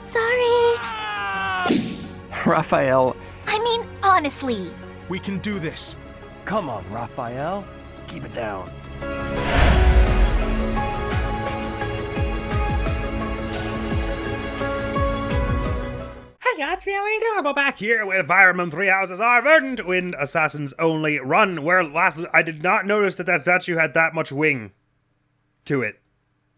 Sorry. Raphael. I mean, honestly. We can do this. Come on, Raphael. Keep it down. Hey, it's me, we're back here with Fireman 3 Houses are Verdant in Assassin's Only Run, where last I did not notice that statue had that much wing to it.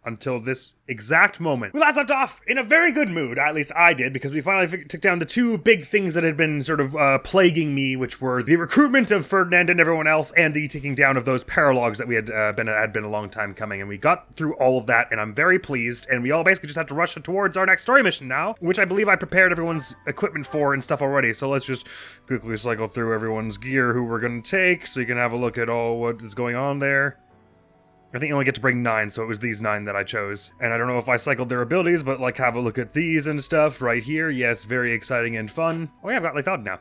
Until this exact moment. We last left off in a very good mood, at least I did, because we finally took down the two big things that had been sort of plaguing me, which were the recruitment of Ferdinand and everyone else, and the taking down of those paralogs that we had been a long time coming, and we got through all of that, and I'm very pleased, and we all basically just have to rush towards our next story mission now, which I believe I prepared everyone's equipment for and stuff already, so let's just quickly cycle through everyone's gear who we're gonna take, so you can have a look at all what is going on there. I think you only get to bring 9, so it was these 9 that I chose. And I don't know if I cycled their abilities, but like have a look at these and stuff right here. Yes, very exciting and fun. Oh yeah, I've got like Thought now.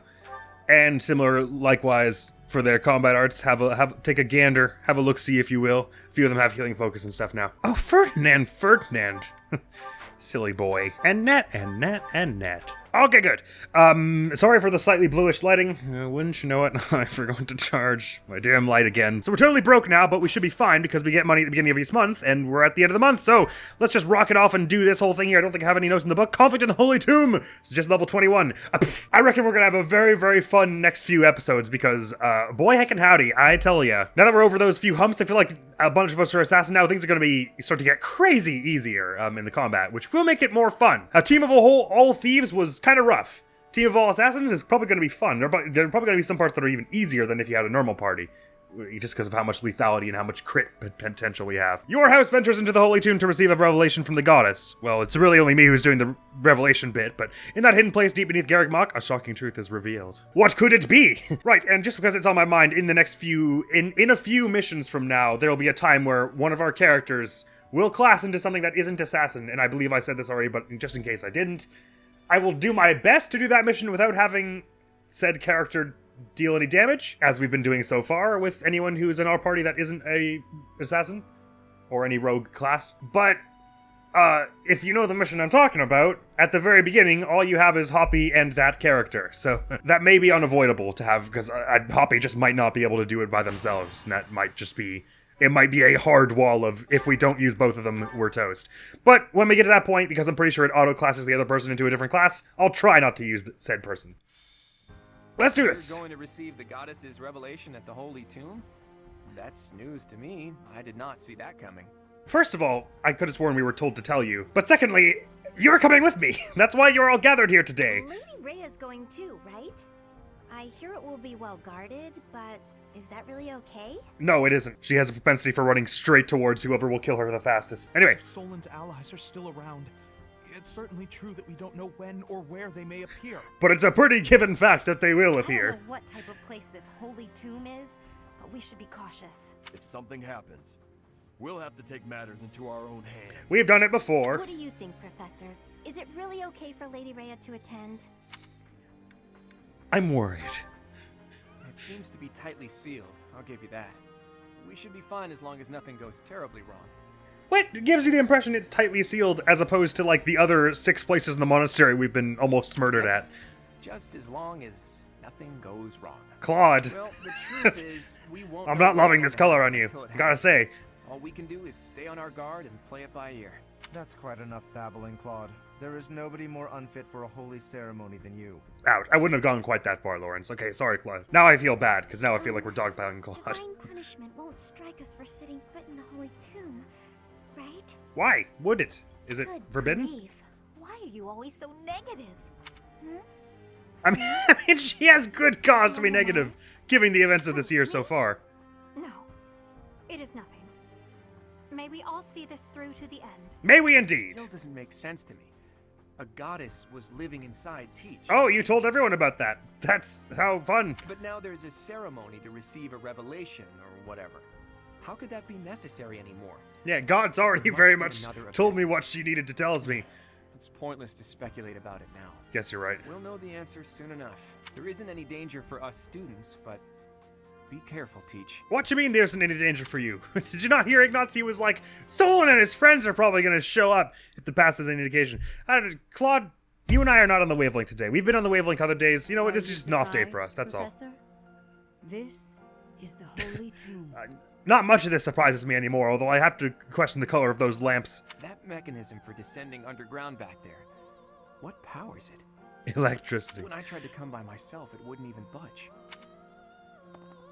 And similar, likewise, for their combat arts, take a gander, have a look-see if you will. A few of them have healing focus and stuff now. Oh, Ferdinand. Silly boy. And net. Okay, good. Sorry for the slightly bluish lighting. Wouldn't you know it? I forgot to charge my damn light again. So we're totally broke now, but we should be fine because we get money at the beginning of each month, and we're at the end of the month, so let's just rock it off and do this whole thing here. I don't think I have any notes in the book. Conflict in the Holy Tomb! It's just level 21. I reckon we're gonna have a very, very fun next few episodes because, boy heckin' howdy, I tell ya. Now that we're over those few humps, I feel like a bunch of us are assassins now. Things are gonna start to get crazy easier, in the combat, which will make it more fun. A team of all thieves was kind of rough. Team of all assassins is probably going to be fun. There are probably going to be some parts that are even easier than if you had a normal party. Just because of how much lethality and how much crit potential we have. Your house ventures into the Holy Tomb to receive a revelation from the goddess. Well, it's really only me who's doing the revelation bit, but in that hidden place deep beneath Garrick Mock, a shocking truth is revealed. What could it be? Right, and just because it's on my mind, in the next few, in a few missions from now, there'll be a time where one of our characters will class into something that isn't assassin, and I believe I said this already, but just in case I didn't, I will do my best to do that mission without having said character deal any damage, as we've been doing so far with anyone who is in our party that isn't a assassin or any rogue class. But if you know the mission I'm talking about, at the very beginning, all you have is Hoppy and that character. So that may be unavoidable to have, because Hoppy just might not be able to do it by themselves, and that might just be... It might be a hard wall of, if we don't use both of them, we're toast. But when we get to that point, because I'm pretty sure it auto-classes the other person into a different class, I'll try not to use said person. Let's do this! You're going to receive the goddess's revelation at the Holy Tomb? That's news to me. I did not see that coming. First of all, I could have sworn we were told to tell you. But secondly, you're coming with me! That's why you're all gathered here today! Lady Rhea's going too, right? I hear it will be well guarded, but... is that really okay? No, it isn't. She has a propensity for running straight towards whoever will kill her the fastest. Anyway. If Solon's allies are still around, it's certainly true that we don't know when or where they may appear. But it's a pretty given fact that they will appear. I don't know what type of place this Holy Tomb is, but we should be cautious. If something happens, we'll have to take matters into our own hands. We've done it before. What do you think, Professor? Is it really okay for Lady Rhea to attend? I'm worried. It seems to be tightly sealed, I'll give you that. We should be fine as long as nothing goes terribly wrong. What gives you the impression it's tightly sealed as opposed to like the other 6 places in the monastery we've been almost murdered at? Just as long as nothing goes wrong. Claude. Well, the truth is, we won't I'm know not what's loving going this to color happen on you. until it Gotta happens. say. All we can do is stay on our guard and play it by ear. That's quite enough babbling, Claude. There is nobody more unfit for a holy ceremony than you. Ouch. I wouldn't have gone quite that far, Lawrence. Okay, sorry, Claude. Now I feel bad, because now I feel like we're dogpiling Claude. Divine punishment won't strike us for setting foot in the Holy Tomb, right? Why would it? Is it Good forbidden? grief. Why are you always so negative? I mean, she has good cause to be negative, given the events of this year so far. No, it is nothing. May we all see this through to the end. May we It indeed. still doesn't make sense to me. A goddess was living inside Teach. Oh, you told everyone about that. That's how fun. But now there's a ceremony to receive a revelation or whatever. How could that be necessary anymore? Yeah, God's already Must very be much another told me event. what she needed to tell me. It's pointless to speculate about it now. Guess you're right. We'll know the answer soon enough. There isn't any danger for us students, but Be careful, Teach. What you mean there's any danger for you? Did you not hear Ignatz? He was like, Solon and his friends are probably going to show up if the pass is any indication. Claude, you and I are not on the wavelength today. We've been on the wavelength other days. You know what? This is just an off day for us. That's Professor? This is the Holy Tomb. Not much of this surprises me anymore, although I have to question the color of those lamps. That mechanism for descending underground back there. What powers it? Electricity. When I tried to come by myself, it wouldn't even budge.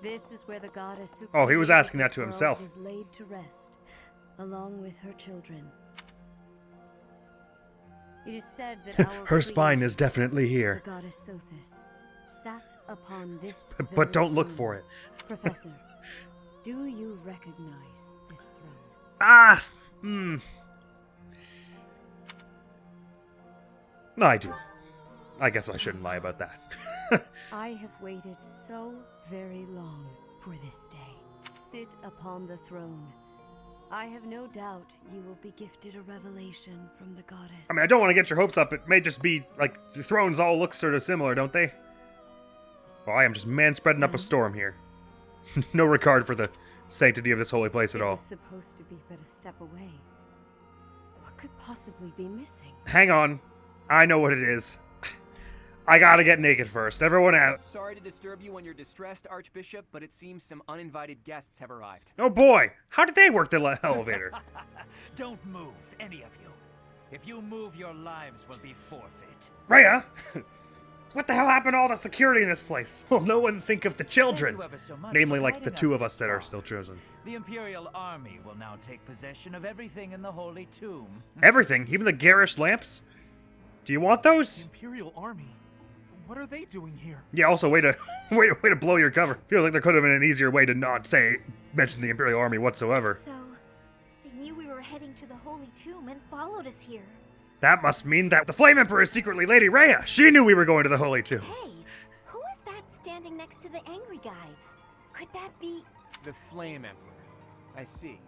This is where the goddess who Oh, he was created asking that this to world himself. was laid to rest, along with her children. It is said that our Her spine creator, is definitely the here. goddess Sothis, sat upon this But very don't look throne. for it. Professor, do you recognize this throne? Ah! I do. I guess I shouldn't lie about that. I have waited so very long for this day. Sit upon the throne. I have no doubt you will be gifted a revelation from the goddess. I mean, I don't want to get your hopes up. It may just be, like, the thrones all look sort of similar, don't they? Well, I am just man-spreading up a storm here. No regard for the sanctity of this holy place at It all. was supposed to be but a step away. What could possibly be missing? Hang on. I know what it is. I gotta get naked first. Everyone out. Sorry to disturb you when you're distressed, Archbishop, but it seems some uninvited guests have arrived. Oh boy, how did they work the elevator? Don't move, any of you. If you move, your lives will be forfeit. Rhea? What the hell happened to all the security in this place? Will no one think of the children? Thank you ever so much Namely, for like the guiding two us of us this that are far. still chosen. The Imperial Army will now take possession of everything in the Holy Tomb. Everything, even the garish lamps? Do you want those? Imperial Army. What are they doing here? Yeah, also, way to blow your cover. Feels like there could have been an easier way to not mention the Imperial Army whatsoever. So, they knew we were heading to the Holy Tomb and followed us here. That must mean that the Flame Emperor is secretly Lady Rhea. She knew we were going to the Holy Tomb. Hey, who is that standing next to the angry guy? Could that be... The Flame Emperor. I see.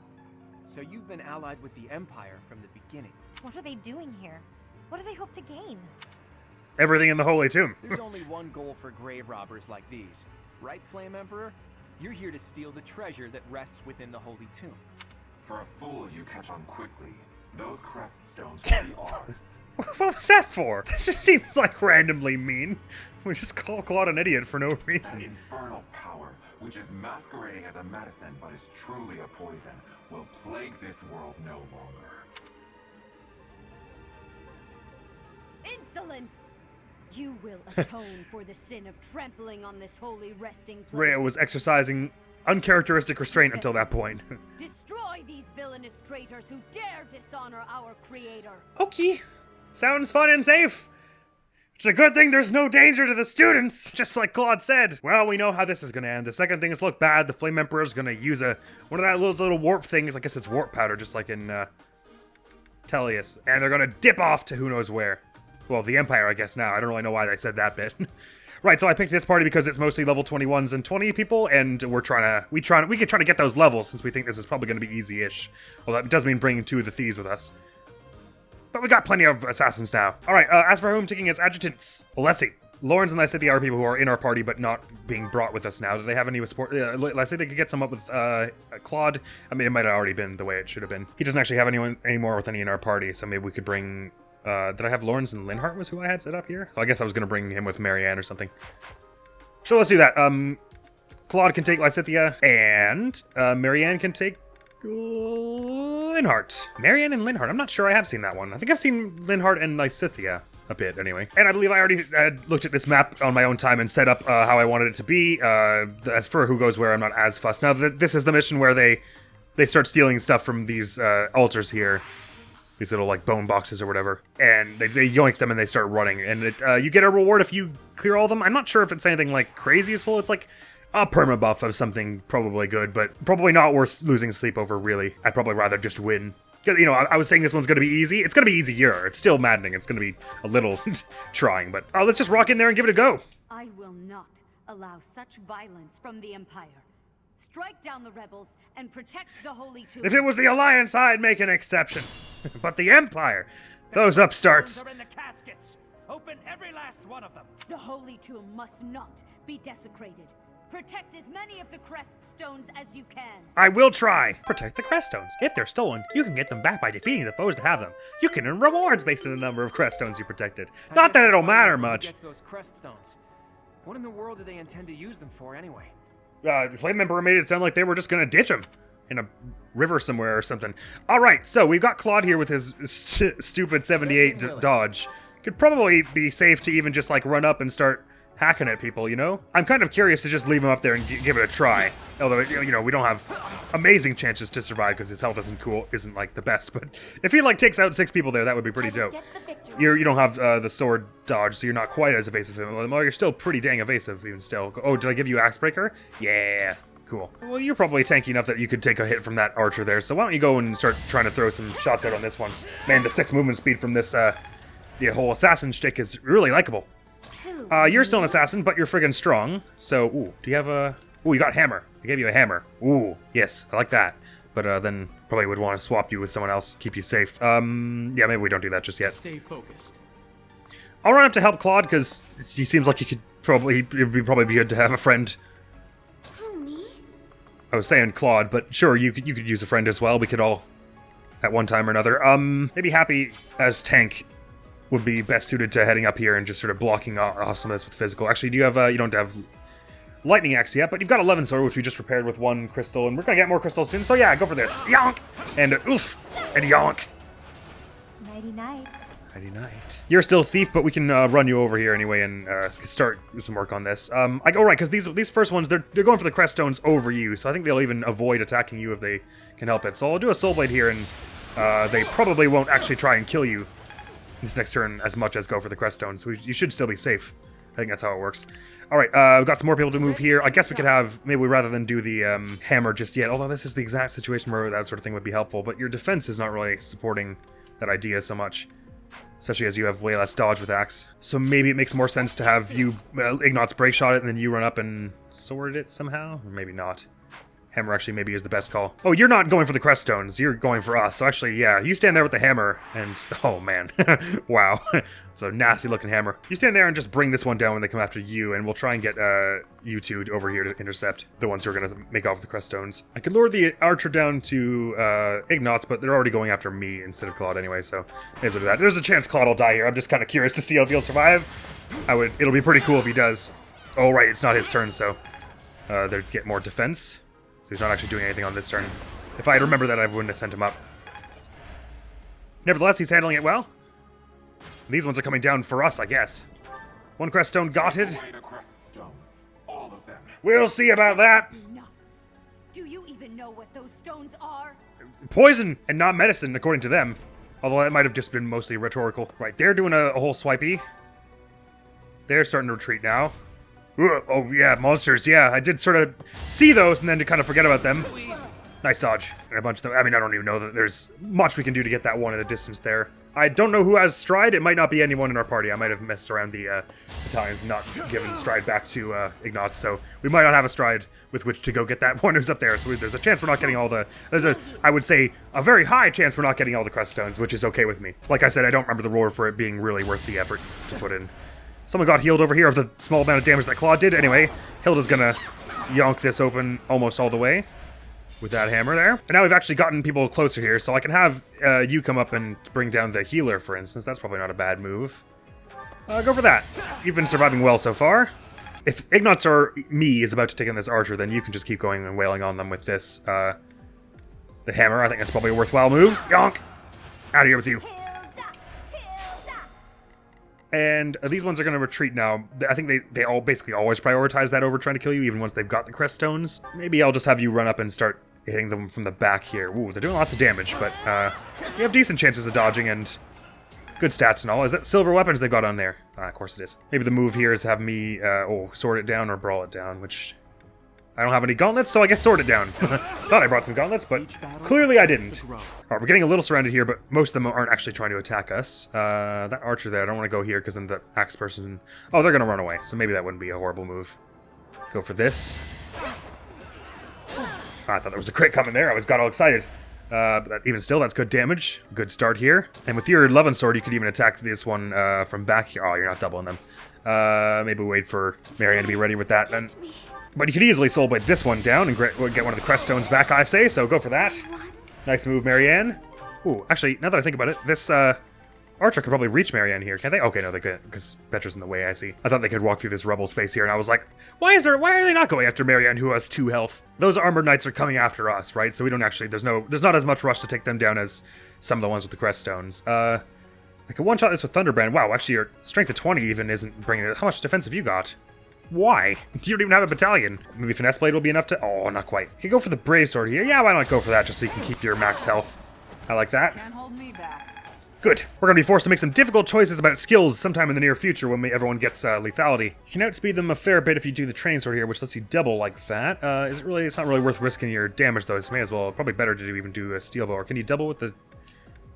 So you've been allied with the Empire from the beginning. What are they doing here? What do they hope to gain? Everything in the Holy Tomb. There's only one goal for grave robbers like these. Right, Flame Emperor? You're here to steal the treasure that rests within the Holy Tomb. For a fool, you catch on quickly. Those crest stones will be ours. What was that for? This just seems like randomly mean. We just call Claude an idiot for no An reason. infernal power, which is masquerading as a medicine but is truly a poison, will plague this world no longer. Insolence! You will atone for the sin of trampling on this holy resting place. Rhea was exercising uncharacteristic restraint until that point. Destroy these villainous traitors who dare dishonor our creator. Okay. Sounds fun and safe. It's a good thing there's no danger to the students, just like Claude said. Well, we know how this is gonna end. The second things look bad. The Flame Emperor's gonna use one of those little warp things. I guess it's warp powder, just like in Tellius. And they're gonna dip off to who knows where. Well, the Empire, I guess now. I don't really know why they said that bit. Right, so I picked this party because it's mostly level 21s and 20 people, and we could try to get those levels since we think this is probably going to be easy-ish. Well, that does mean bringing 2 of the thieves with us. But we got plenty of assassins now. All right, as for whom taking as adjutants, well, let's see. Lawrence and Lycithia are people who are in our party but not being brought with us now. Do they have any support? Lycithia could get some up with Claude. I mean, it might have already been the way it should have been. He doesn't actually have anyone anymore with any in our party, so maybe we could bring... did I have Lawrence and Linhart was who I had set up here? Well, I guess I was going to bring him with Marianne or something. So let's do that. Claude can take Lycithia, and Marianne can take Linhart. Marianne and Linhart. I'm not sure I have seen that one. I think I've seen Linhart and Lycithia a bit, anyway. And I believe I already looked at this map on my own time and set up how I wanted it to be. As for who goes where, I'm not as fussed. Now, this is the mission where they start stealing stuff from these altars here. These little, like, bone boxes or whatever. And they yoink them and they start running. And you get a reward if you clear all of them. I'm not sure if it's anything, like, crazy useful. It's, like, a permabuff of something probably good, but probably not worth losing sleep over, really. I'd probably rather just win. You know, I was saying this one's going to be easy. It's going to be easier. It's still maddening. It's going to be a little trying, but let's just rock in there and give it a go. I will not allow such violence from the Empire. Strike down the rebels and protect the Holy Tomb. If it was the Alliance, I'd make an exception. But the Empire, those upstarts. Are in the caskets. Open every last one of them. The Holy Tomb must not be desecrated. Protect as many of the crest stones as you can. I will try. Protect the crest stones. If they're stolen, you can get them back by defeating the foes that have them. You can earn rewards based on the number of crest stones you protected. Not that it'll matter much. Gets those crest stones. What in the world do they intend to use them for anyway? Flame Emperor made it sound like they were just gonna ditch him in a river somewhere or something. All right, so we've got Claude here with his stupid 78 dodge. Could probably be safe to even just like run up and start hacking at people, you know? I'm kind of curious to just leave him up there and give it a try. Although, you know, we don't have amazing chances to survive because his health isn't like the best. But if he like takes out 6 people there, that would be pretty dope. You don't have the sword dodge, so you're not quite as evasive. Well, you're still pretty dang evasive even still. Oh, did I give you Axe Breaker? Yeah. Cool. Well, you're probably tanky enough that you could take a hit from that archer there. So why don't you go and start trying to throw some shots out on this one? Man, the 6 movement speed from this, the whole assassin shtick is really likable. You're still an assassin, but you're friggin' strong. So, ooh, do you have a... Ooh, you got hammer. I gave you a hammer. Ooh, yes, I like that. But then probably would want to swap you with someone else, keep you safe. Yeah, maybe we don't do that just yet. Stay focused. I'll run up to help Claude, because he seems like it'd probably be good to have a friend. Who, me? I was saying Claude, but sure, you could use a friend as well. We could all, at one time or another. Maybe Happy as tank would be best suited to heading up here and just sort of blocking off some of this with physical. Actually, do you have, you don't have lightning axe yet, but you've got 11 sword, which we just repaired with 1 crystal, and we're gonna get more crystals soon, so yeah, go for this. Yonk! And oof! And yonk! Nighty-night. Nighty-night. You're still a thief, but we can run you over here anyway and start some work on this. Oh right, because these first ones, they're going for the crest stones over you, so I think they'll even avoid attacking you if they can help it. So I'll do a soul blade here, and they probably won't actually try and kill you this next turn as much as go for the crest stones, so you should still be safe. I think that's how it works. Alright, we've got some more people to move here. I guess we could have, maybe rather than do the hammer just yet, although this is the exact situation where that sort of thing would be helpful, but your defense is not really supporting that idea so much, especially as you have way less dodge with axe. So maybe it makes more sense to have you, Ignat's break shot it, and then you run up and sword it somehow? Or maybe not. Hammer actually maybe is the best call. Oh, you're not going for the crest stones. You're going for us. So actually, yeah, you stand there with the hammer and... Oh, man. Wow. It's a nasty looking hammer. You stand there and just bring this one down when they come after you, and we'll try and get you two over here to intercept the ones who are going to make off with the crest stones. I could lure the archer down to Ignat's, but they're already going after me instead of Claude anyway, so there's that. There's a chance Claude will die here. I'm just kind of curious to see if he'll survive. It'll be pretty cool if he does. Oh, right, it's not his turn, so they'd get more defense. So he's not actually doing anything on this turn. If I had remembered that, I wouldn't have sent him up. Nevertheless, he's handling it well. These ones are coming down for us, I guess. 1 crest stone got it. All of them. We'll see about that. Enough. Do you even know what those stones are? Poison and not medicine, according to them. Although that might have just been mostly rhetorical. Right, they're doing a whole swipey. They're starting to retreat now. Ugh, oh yeah, monsters, yeah. I did sort of see those and then to kind of forget about them. Nice dodge. And a bunch of them. I mean, I don't even know that there's much we can do to get that one in the distance there. I don't know who has stride. It might not be anyone in our party. I might have messed around the battalions and not given stride back to Ignat, so we might not have a stride with which to go get that one who's up there. So there's a chance we're not getting all the... I would say, a very high chance we're not getting all the crest stones, which is okay with me. Like I said, I don't remember the roar for it being really worth the effort to put in. Someone got healed over here of the small amount of damage that Claude did. Anyway, Hilda's gonna yonk this open almost all the way with that hammer there. And now we've actually gotten people closer here, so I can have you come up and bring down the healer, for instance. That's probably not a bad move. Go for that. You've been surviving well so far. If Ignat's or me is about to take on this archer, then you can just keep going and wailing on them with this, the hammer. I think that's probably a worthwhile move. Yonk! Out of here with you. And these ones are going to retreat now. I think they all basically always prioritize that over trying to kill you, even once they've got the crest stones. Maybe I'll just have you run up and start hitting them from the back here. Ooh, they're doing lots of damage, but you have decent chances of dodging and good stats and all. Is that silver weapons they've got on there? Of course it is. Maybe the move here is have me, sword it down or brawl it down, which... I don't have any gauntlets, so I guess sword it down. Thought I brought some gauntlets, but clearly I didn't. Alright, we're getting a little surrounded here, but most of them aren't actually trying to attack us. That archer there, I don't want to go here, because then the axe person... Oh, they're going to run away, so maybe that wouldn't be a horrible move. Go for this. I thought there was a crit coming there, got all excited. But even still, that's good damage. Good start here. And with your 11 sword, you could even attack this one from back here. Oh, you're not doubling them. Maybe wait for Marianne to be ready with that, then... But you could easily soul blade this one down and get one of the crest stones back, I say, so go for that. Nice move, Marianne. Ooh, actually, now that I think about it, this archer could probably reach Marianne here, can't they? Okay, no, they couldn't, because Petra's in the way, I see. I thought they could walk through this rubble space here, and I was like, why are they not going after Marianne, who has 2 health? Those armored knights are coming after us, right? So we don't actually, there's not as much rush to take them down as some of the ones with the crest stones. I could one-shot this with Thunderbrand. Wow, actually, your strength of 20 even isn't bringing it. How much defense have you got? Why? You don't even have a battalion. Maybe Finesse Blade will be enough to... Oh, not quite. You can go for the Brave Sword here. Yeah, why not go for that, just so you can keep your max health. I like that. Can't hold me back. Good. We're going to be forced to make some difficult choices about skills sometime in the near future when everyone gets lethality. You can outspeed them a fair bit if you do the Training Sword here, which lets you double like that. It's not really worth risking your damage, though. It's may as well. Probably better to even do a Steel Bow. Or can you double with the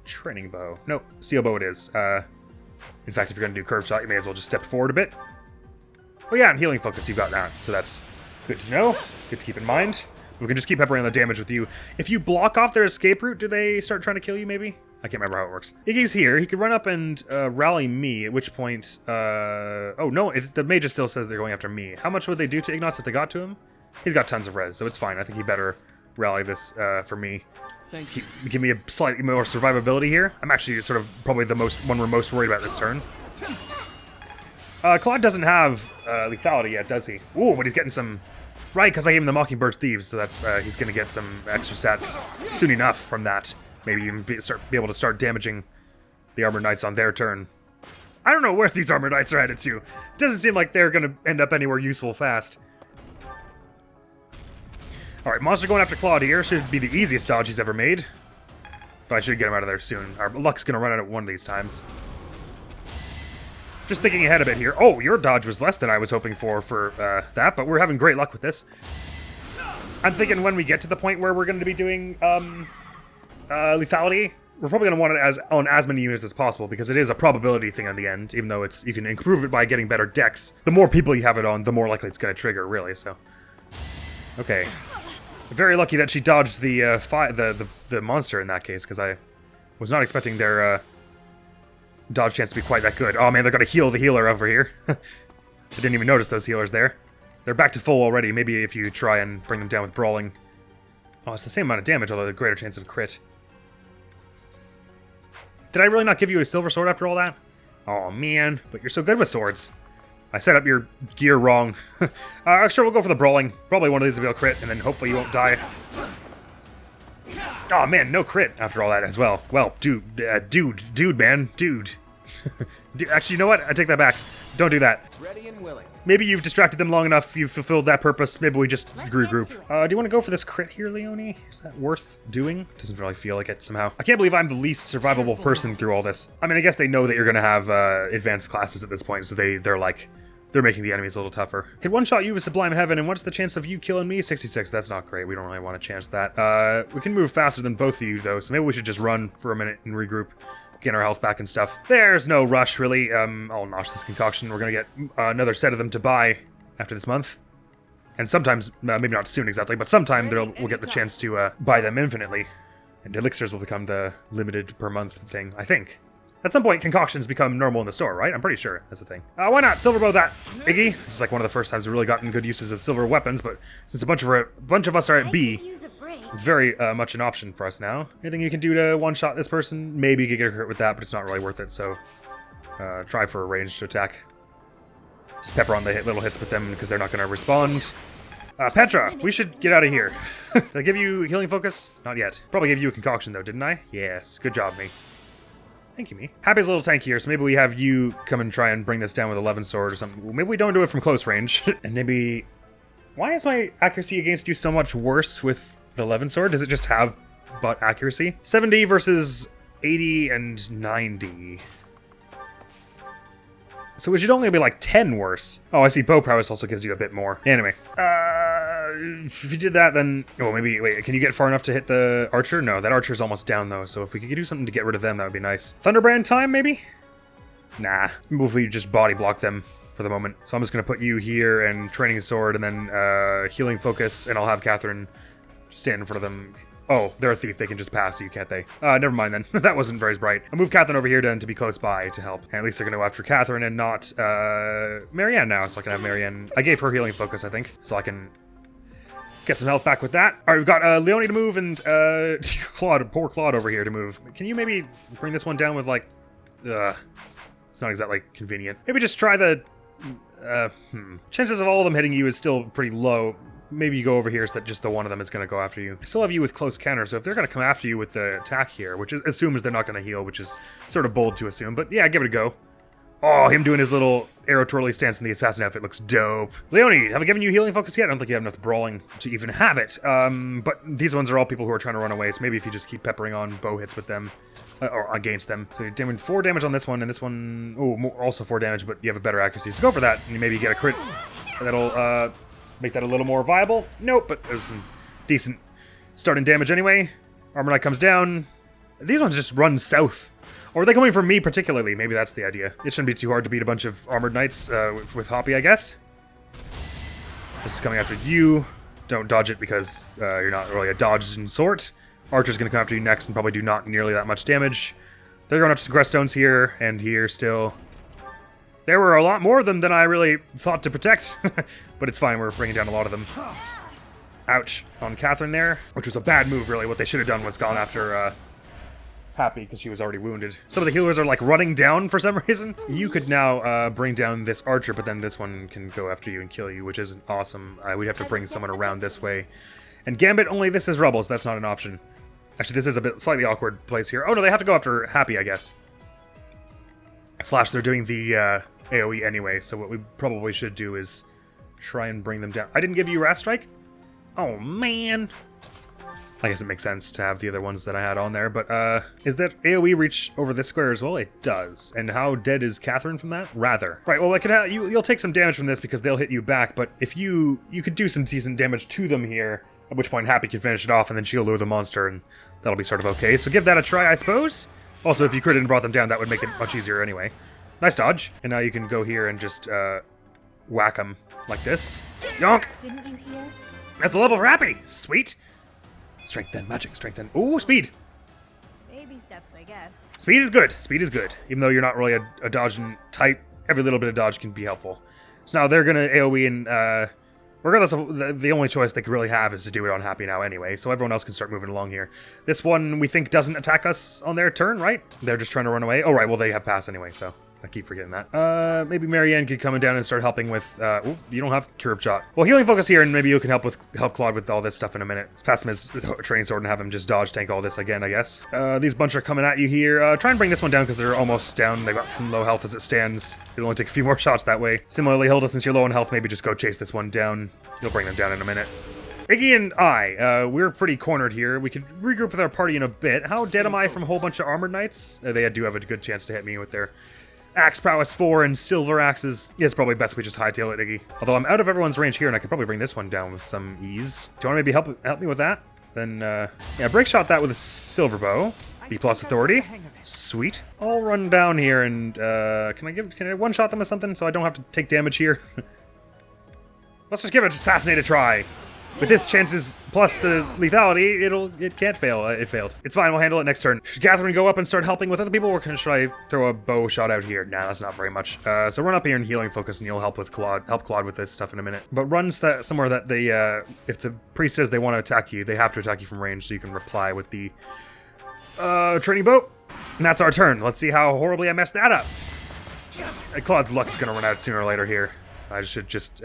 Training Bow? No, Steel Bow it is. In fact, if you're going to do Curve Shot, you may as well just step forward a bit. Oh yeah, and Healing Focus you've got that, so that's good to know. Good to keep in mind. We can just keep peppering the damage with you. If you block off their escape route, do they start trying to kill you, maybe? I can't remember how it works. Iggy's here. He could run up and rally me, at which point... oh, no, the mage still says they're going after me. How much would they do to Ignos if they got to him? He's got tons of res, so it's fine. I think he better rally this for me. Thank you. Give me a slightly more survivability here. I'm actually sort of probably the one we're most worried about this turn. Claude doesn't have lethality yet, does he? Ooh, but he's getting some... Right, because I gave him the Mockingbird's Thieves, so that's he's going to get some extra stats soon enough from that. Maybe even be able to start damaging the Armored Knights on their turn. I don't know where these Armored Knights are headed to. Doesn't seem like they're going to end up anywhere useful fast. Alright, Monster going after Claude here. Should be the easiest dodge he's ever made. But I should get him out of there soon. Our luck's going to run out at one of these times. Just thinking ahead a bit here. Oh, your dodge was less than I was hoping for that, but we're having great luck with this. I'm thinking when we get to the point where we're going to be doing lethality, we're probably going to want it on as many units as possible, because it is a probability thing in the end, even though you can improve it by getting better decks. The more people you have it on, the more likely it's going to trigger, really, so. Okay. Very lucky that she dodged the monster in that case, because I was not expecting their... dodge chance to be quite that good. Oh man, they're gonna heal the healer over here. I didn't even notice those healers there. They're back to full already. Maybe if you try and bring them down with Brawling. Oh, it's the same amount of damage, although a greater chance of crit. Did I really not give you a silver sword after all that? Oh man, but you're so good with swords. I set up your gear wrong. Sure, we'll go for the Brawling. Probably one of these will be a crit, and then hopefully you won't die. Oh man, no crit after all that as well. Well, dude, man. Actually, you know what? I take that back. Don't do that. Ready and willing. Maybe you've distracted them long enough, you've fulfilled that purpose, maybe we just regroup. Do you want to go for this crit here, Leone? Is that worth doing? Doesn't really feel like it somehow. I can't believe I'm the least survivable person through all this. I mean, I guess they know that you're gonna have advanced classes at this point, so they're making the enemies a little tougher. Could one-shot you with Sublime Heaven, and what's the chance of you killing me? 66, that's not great. We don't really want to chance that. We can move faster than both of you, though, so maybe we should just run for a minute and regroup. Get our health back and stuff. There's no rush, really. I'll nosh this concoction. We're gonna get another set of them to buy after this month. And sometimes, maybe not soon exactly, but sometime we'll get the chance to buy them infinitely. And elixirs will become the limited per month thing, I think. At some point, concoctions become normal in the store, right? I'm pretty sure that's the thing. Why not? Silver bow that, Iggy. This is like one of the first times we've really gotten good uses of silver weapons, but since a bunch of us are at B, it's very much an option for us now. Anything you can do to one-shot this person? Maybe you could get hurt with that, but it's not really worth it, so try for a ranged attack. Just pepper on the little hits with them, because they're not going to respond. Petra, we should get out of here. Did I give you healing focus? Not yet. Probably gave you a concoction, though, didn't I? Yes, good job, me. Thank you, me. Happy's a little tankier, so maybe we have you come and try and bring this down with 11 sword or something. Well, maybe we don't do it from close range. And maybe... Why is my accuracy against you so much worse with the 11 sword? Does it just have butt accuracy? 70 versus 80 and 90. So it should only be like 10 worse. Oh, I see bow prowess also gives you a bit more. Anyway, if you did that, then... Oh, maybe... Wait, can you get far enough to hit the archer? No, that archer's almost down, though, so if we could do something to get rid of them, that would be nice. Thunderbrand time, maybe? Nah. Maybe if we just body block them for the moment. So I'm just going to put you here and training sword, and then healing focus, and I'll have Catherine stand in front of them Oh, they're a thief. They can just pass you, can't they? Never mind then. That wasn't very bright. I'll move Catherine over here then to be close by to help. And at least they're going to go after Catherine and not Marianne now. So I can have Marianne. I gave her healing focus, I think. So I can get some health back with that. All right, we've got Leonie to move and Claude, poor Claude over here to move. Can you maybe bring this one down with like... it's not exactly convenient. Maybe just try the... Chances of all of them hitting you is still pretty low. Maybe you go over here so that just the one of them is going to go after you. I still have you with close counter, so if they're going to come after you with the attack here, which assumes they're not going to heal, which is sort of bold to assume, but yeah, give it a go. Oh, him doing his little arrow twirly stance in the assassin outfit looks dope. Leonie, have I given you healing focus yet? I don't think you have enough brawling to even have it. But these ones are all people who are trying to run away, so maybe if you just keep peppering on bow hits with them, or against them. So you're doing 4 damage on this one, and this one, also 4 damage, but you have a better accuracy. So go for that, and you maybe get a crit. That'll, make that a little more viable. Nope, but there's some decent starting damage anyway. Armor Knight comes down. These ones just run south. Or are they coming from me particularly? Maybe that's the idea. It shouldn't be too hard to beat a bunch of Armored Knights with Hoppy, I guess. This is coming after you. Don't dodge it because you're not really a dodging sort. Archer's going to come after you next and probably do not nearly that much damage. They're going up some crest stones here and here still. There were a lot more of them than I really thought to protect, but it's fine, we're bringing down a lot of them. Ouch, on Catherine there, which was a bad move really. What they should have done was gone after Happy, because she was already wounded. Some of the healers are like running down for some reason. You could now bring down this archer, but then this one can go after you and kill you, which isn't awesome. We'd have to bring someone around this way. And Gambit, only this is Rebels, that's not an option. Actually, this is a bit slightly awkward place here. Oh no, they have to go after Happy, I guess. Slash, they're doing the AoE anyway, so what we probably should do is try and bring them down. I didn't give you Wrath Strike? Oh, man. I guess it makes sense to have the other ones that I had on there, but is that AoE reach over this square as well? It does. And how dead is Catherine from that? Rather. Right, well, I could have, you'll take some damage from this because they'll hit you back, but if you could do some decent damage to them here, at which point Happy can finish it off and then she'll lure the monster, and that'll be sort of okay. So give that a try, I suppose. Also, if you critted and brought them down, that would make it much easier anyway. Nice dodge. And now you can go here and just whack them like this. Yonk! Didn't you hear? That's a level for Happy! Sweet! Strength then, magic, strength then. Ooh, speed! Baby steps, I guess. Speed is good. Speed is good. Even though you're not really a dodging type, every little bit of dodge can be helpful. So now they're going to AoE and regardless of the only choice they could really have is to do it on Happy now anyway, so everyone else can start moving along here. This one we think doesn't attack us on their turn, right? They're just trying to run away. Oh, right, well they have pass anyway, so I keep forgetting that. Maybe Marianne could come down and start helping with, you don't have Curved Shot. Well, healing focus here, and maybe you can help Claude with all this stuff in a minute. Let's pass him his training sword and have him just dodge tank all this again, I guess. These bunch are coming at you here. Try and bring this one down because they're almost down. They've got some low health as it stands. It'll only take a few more shots that way. Similarly, Hilda, since you're low on health, maybe just go chase this one down. You'll bring them down in a minute. Iggy and I, we're pretty cornered here. We could regroup with our party in a bit. How dead am I from a whole bunch of Armored Knights? They do have a good chance to hit me with their Axe Prowess 4 and Silver Axes. Yeah, it's probably best we just hightail it, Iggy. Although I'm out of everyone's range here, and I could probably bring this one down with some ease. Do you want to maybe help me with that? Then, yeah, break shot that with a Silver Bow. B+ authority. Sweet. I'll run down here and, can I one-shot them with something so I don't have to take damage here? Let's just give it Assassinate a try. With this chances plus the lethality, it can't fail. It failed. It's fine, we'll handle it next turn. Should Catherine go up and start helping with other people, or should I throw a bow shot out here? Nah, that's not very much. So run up here and healing focus, and you'll help Claude with this stuff in a minute. But run somewhere that they, if the priest says they want to attack you, they have to attack you from range, so you can reply with the training bow. And that's our turn. Let's see how horribly I messed that up. Claude's luck is gonna run out sooner or later here. I should just,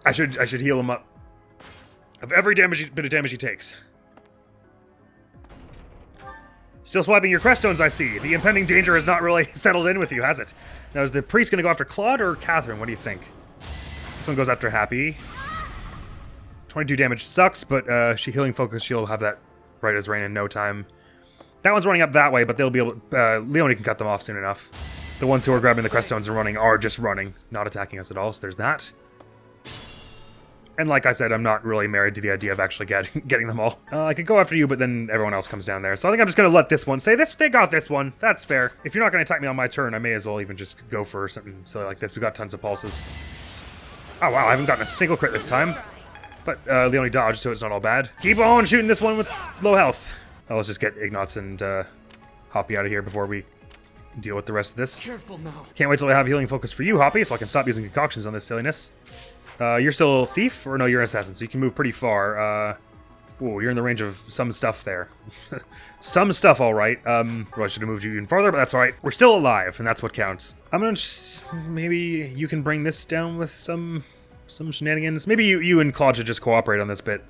I should heal him up of every bit of damage he takes. Still swiping your crest stones, I see. The impending danger has not really settled in with you, has it? Now, is the priest going to go after Claude or Catherine? What do you think? This one goes after Happy. 22 damage sucks, but she healing focus, she'll have that right as rain in no time. That one's running up that way, but they'll be able to, Leonie can cut them off soon enough. The ones who are grabbing the crest stones and running are just running, not attacking us at all, so there's that. And like I said, I'm not really married to the idea of actually getting them all. I could go after you, but then everyone else comes down there. So I think I'm just going to let this one say this. They got this one. That's fair. If you're not going to attack me on my turn, I may as well even just go for something silly like this. We got tons of pulses. Oh, wow. I haven't gotten a single crit this time. But they only dodged, so it's not all bad. Keep on shooting this one with low health. Oh, let's just get Ignatz and Hoppy out of here before we deal with the rest of this. Careful now. Can't wait till I have healing focus for you, Hoppy, so I can stop using concoctions on this silliness. You're still a thief? Or no, you're an assassin, so you can move pretty far. Ooh, you're in the range of some stuff there. Some stuff, alright. Well, I should have moved you even farther, but that's alright. We're still alive, and that's what counts. I'm gonna maybe you can bring this down with some shenanigans. Maybe you and Claude should just cooperate on this bit,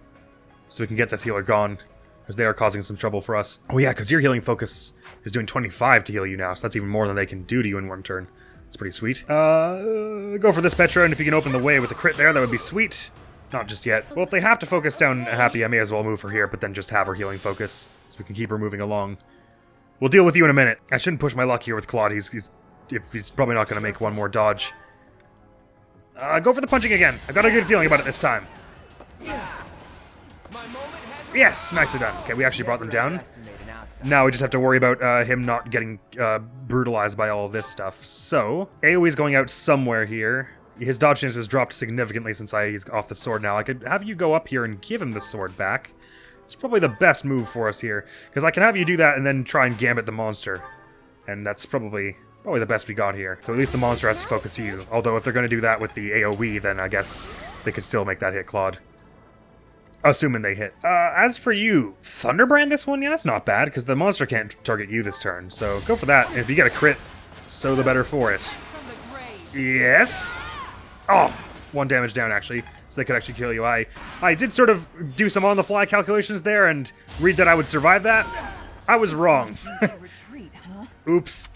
so we can get this healer gone, because they are causing some trouble for us. Oh yeah, because your healing focus is doing 25 to heal you now, so that's even more than they can do to you in one turn. It's pretty sweet. Go for this, Petra, and if you can open the way with a crit there, that would be sweet. Not just yet. Well, if they have to focus down Happy, I may as well move her here, but then just have her healing focus, so we can keep her moving along. We'll deal with you in a minute. I shouldn't push my luck here with Claude. He's probably not going to make one more dodge. Go for the punching again. I got a good feeling about it this time. Yes, nicely done. Okay, we actually brought them down. Now we just have to worry about him not getting brutalized by all of this stuff. So, AoE's going out somewhere here. His dodge chance has dropped significantly since he's off the sword now. I could have you go up here and give him the sword back. It's probably the best move for us here, because I can have you do that and then try and gambit the monster. And that's probably the best we got here. So at least the monster has to focus you. Although if they're going to do that with the AoE, then I guess they could still make that hit Claude. Assuming they hit. As for you, Thunderbrand this one? Yeah, that's not bad, because the monster can't target you this turn. So go for that. And if you get a crit, so the better for it. Yes! Oh! 1 damage down, actually. So they could actually kill you. I did sort of do some on-the-fly calculations there and read that I would survive that. I was wrong. Oops.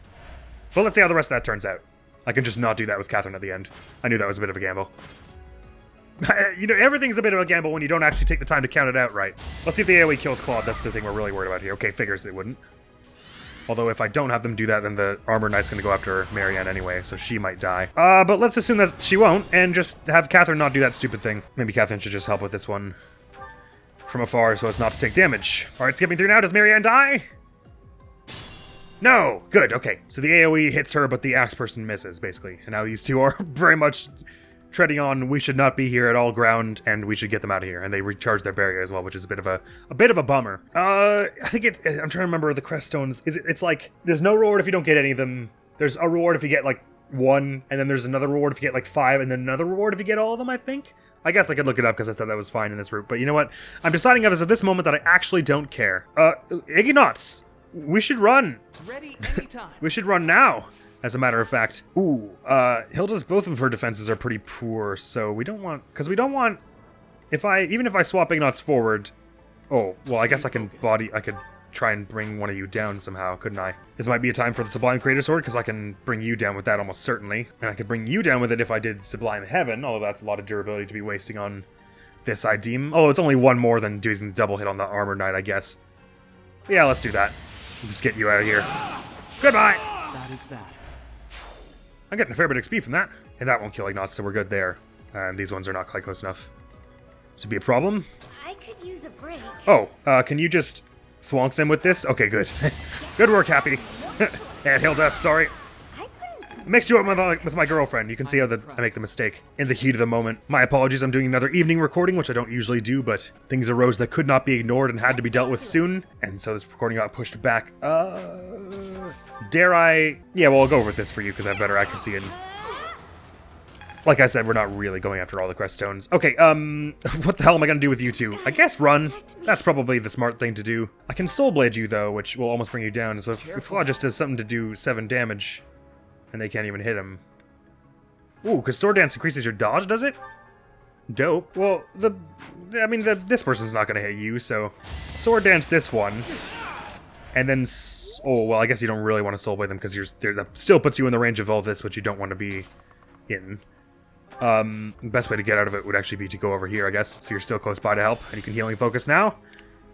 But let's see how the rest of that turns out. I can just not do that with Catherine at the end. I knew that was a bit of a gamble. You know, everything's a bit of a gamble when you don't actually take the time to count it out right. Let's see if the AoE kills Claude. That's the thing we're really worried about here. Okay, figures it wouldn't. Although if I don't have them do that, then the Armor Knight's going to go after Marianne anyway, so she might die. But let's assume that she won't, and just have Catherine not do that stupid thing. Maybe Catherine should just help with this one from afar so as not to take damage. Alright, skipping through now. Does Marianne die? No! Good, okay. So the AoE hits her, but the axe person misses, basically. And now these two are very much treading on, we should not be here at all ground, and we should get them out of here. And they recharge their barrier as well, which is a bit of a bummer. I think I'm trying to remember the crest stones. It's like, there's no reward if you don't get any of them. There's a reward if you get, like, 1, and then there's another reward if you get, like, 5, and then another reward if you get all of them, I think? I guess I could look it up because I thought that was fine in this route. But you know what? I'm deciding at this moment that I actually don't care. Ignatz, we should run. Ready anytime. We should run now. As a matter of fact. Ooh, Hilda's, both of her defenses are pretty poor, so we don't want, even if I swap Ignatz forward, oh, well, I guess I could try and bring one of you down somehow, couldn't I? This might be a time for the Sublime Creator Sword, because I can bring you down with that almost certainly, and I could bring you down with it if I did Sublime Heaven, although that's a lot of durability to be wasting on this, I deem. Although it's only 1 more than doing the double hit on the Armor Knight, I guess. But yeah, let's do that. We'll just get you out of here. Goodbye! That is that. I'm getting a fair bit of XP from that. And that won't kill Ignatz, so we're good there. And these ones are not quite close enough to be a problem. I could use a break. Oh, can you just thwonk them with this? Okay, good. Good work, Happy. And Hilda, sorry. Mixed you up with my girlfriend. You can see how I make the mistake in the heat of the moment. My apologies, I'm doing another evening recording, which I don't usually do, but things arose that could not be ignored and had to be dealt with soon, and so this recording got pushed back. Dare I? Yeah, well, I'll go with this for you because I have better accuracy and... Like I said, we're not really going after all the crest stones. Okay, what the hell am I gonna do with you two? I guess run. That's probably the smart thing to do. I can Soul Blade you, though, which will almost bring you down, so if Claude just does something to do 7 damage... and they can't even hit him. Ooh, because Sword Dance increases your dodge, does it? Dope. Well, this person's not going to hit you, so Sword Dance this one. And then, oh, well, I guess you don't really want to Soul Blade them because that still puts you in the range of all this, which you don't want to be in. The best way to get out of it would actually be to go over here, I guess. So you're still close by to help, and you can Healing Focus now.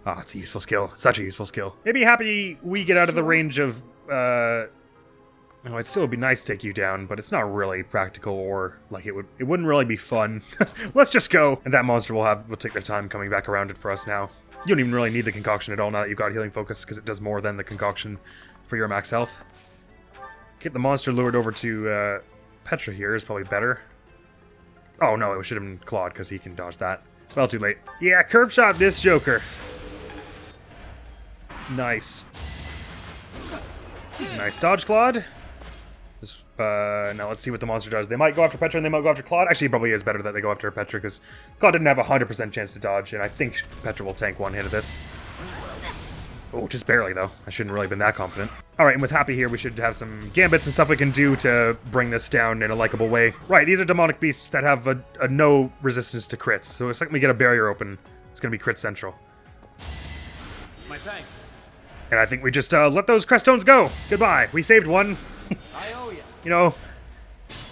Oh, it's a useful skill. Such a useful skill. Maybe Happy we get out of the range of, oh, it still would be nice to take you down, but it's not really practical or, like, it wouldn't really be fun. Let's just go! And that monster will take their time coming back around it for us now. You don't even really need the concoction at all now that you've got Healing Focus, because it does more than the concoction for your max health. Get the monster lured over to Petra here is probably better. Oh no, it should have been Claude, because he can dodge that. Well, too late. Yeah, curve shot this Joker. Nice. Nice dodge, Claude. Just, now let's see what the monster does. They might go after Petra and they might go after Claude. Actually, it probably is better that they go after Petra because Claude didn't have a 100% chance to dodge, and I think Petra will tank one hit of this. Oh, just barely, though. I shouldn't really have been that confident. Alright, and with Happy here, we should have some gambits and stuff we can do to bring this down in a likable way. Right, these are demonic beasts that have a no resistance to crits. So it's like we get a barrier open, it's going to be crit central. My thanks. And I think we just let those creststones go. Goodbye. We saved one. I owe you. You know,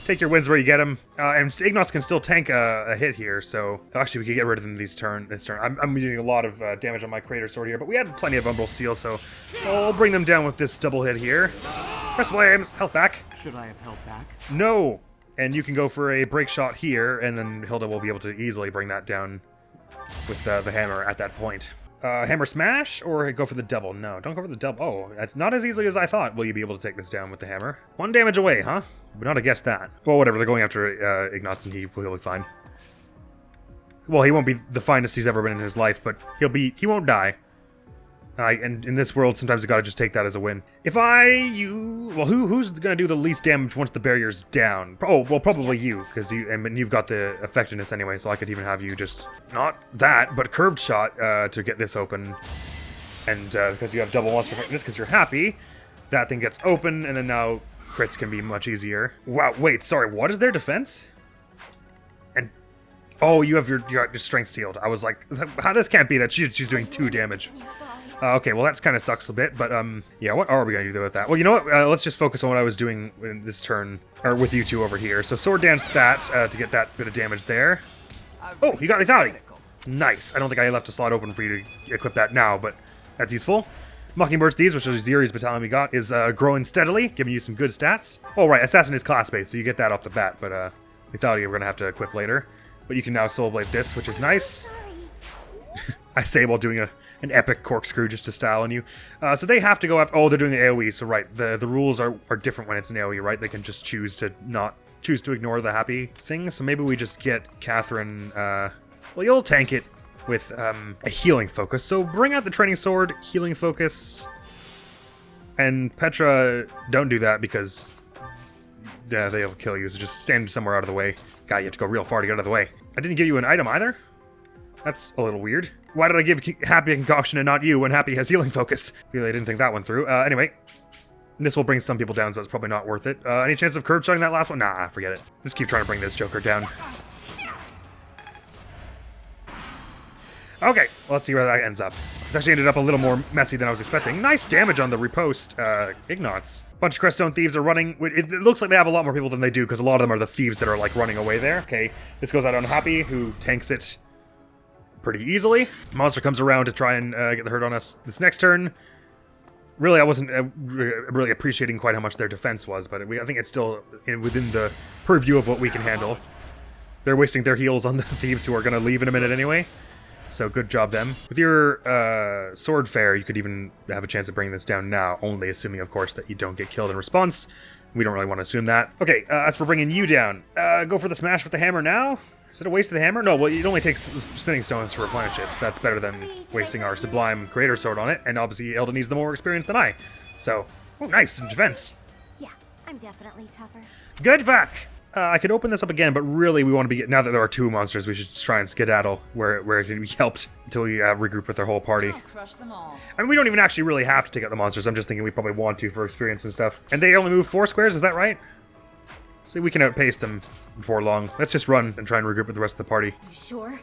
take your wins where you get them. And Ignots can still tank a hit here, so... Actually, we could get rid of them this turn. I'm using a lot of damage on my Creator Sword here, but we had plenty of Umbral Steel, so I'll bring them down with this double hit here. Press Flames, health back. Should I have held back? No! And you can go for a break shot here, and then Hilda will be able to easily bring that down with the hammer at that point. Hammer smash, or go for the double? No, don't go for the double. Oh, that's not as easily as I thought. Will you be able to take this down with the hammer? 1 damage away, huh? But not against that. Well, whatever, they're going after Ignots and he'll be fine. Well, he won't be the finest he's ever been in his life, but he won't die. And in this world, sometimes you gotta just take that as a win. Well, who's gonna do the least damage once the barrier's down? Oh, well, probably you, because you've got the effectiveness anyway, so I could even have you just, not that, but curved shot to get this open. And because you have double monster effectiveness, because you're Happy, that thing gets open, and then now crits can be much easier. Wow, wait, sorry, what is their defense? And, oh, you have your strength sealed. I was like, how this can't be that she's doing 2 damage. Okay, well, that's kind of sucks a bit, but, yeah, what are we going to do with that? Well, you know what? Let's just focus on what I was doing in this turn, or with you two over here. So Sword Dance that to get that bit of damage there. Oh, you got lethality. Nice. I don't think I left a slot open for you to equip that now, but that's useful. Mockingbird's Thieves, which is Yuri's battalion we got, is growing steadily, giving you some good stats. Oh, right, Assassin is class-based, so you get that off the bat, but lethality we're going to have to equip later. But you can now Soul Blade this, which is nice. I say while doing an epic corkscrew just to style on you. So they have to go after... Oh, they're doing the AoE, so right. The rules are different when it's an AoE, right? They can just choose to ignore the Happy thing. So maybe we just get Catherine... well, you'll tank it with a healing focus. So bring out the training sword, healing focus. And Petra, don't do that because... Yeah, they'll kill you, so just stand somewhere out of the way. God, you have to go real far to get out of the way. I didn't give you an item either? That's a little weird. Why did I give Happy a concoction and not you when Happy has healing focus? Really didn't think that one through. Anyway, this will bring some people down, so it's probably not worth it. Any chance of curve shotting that last one? Nah, forget it. Just keep trying to bring this Joker down. Okay, well, let's see where that ends up. This actually ended up a little more messy than I was expecting. Nice damage on the riposte Ignots. Bunch of Creststone Thieves are running. It looks like they have a lot more people than they do, because a lot of them are the thieves that are, like, running away there. Okay, this goes out on Happy, who tanks it pretty easily. Monster comes around to try and get the hurt on us this next turn. Really, I wasn't really appreciating quite how much their defense was, but I think it's still within the purview of what we can handle. They're wasting their heals on the thieves who are going to leave in a minute anyway. So good job, them. With your sword fair, you could even have a chance of bringing this down now, only assuming, of course, that you don't get killed in response. We don't really want to assume that. Okay, as for bringing you down, go for the smash with the hammer now? Is it a waste of the hammer? No, well, it only takes spinning stones to replenish it, so that's better than wasting our sublime Creator Sword on it, and obviously Hilda needs the more experience than I. So, oh, nice, in defense. Yeah, I'm definitely tougher. Good fuck! I could open this up again, but really we want to be... Now that there are 2 monsters, we should just try and skedaddle where it can be helped until we regroup with their whole party. Crush them all. I mean, we don't even actually really have to take out the monsters. I'm just thinking we probably want to for experience and stuff. And they only move 4 squares, is that right? See, we can outpace them before long. Let's just run and try and regroup with the rest of the party. You sure?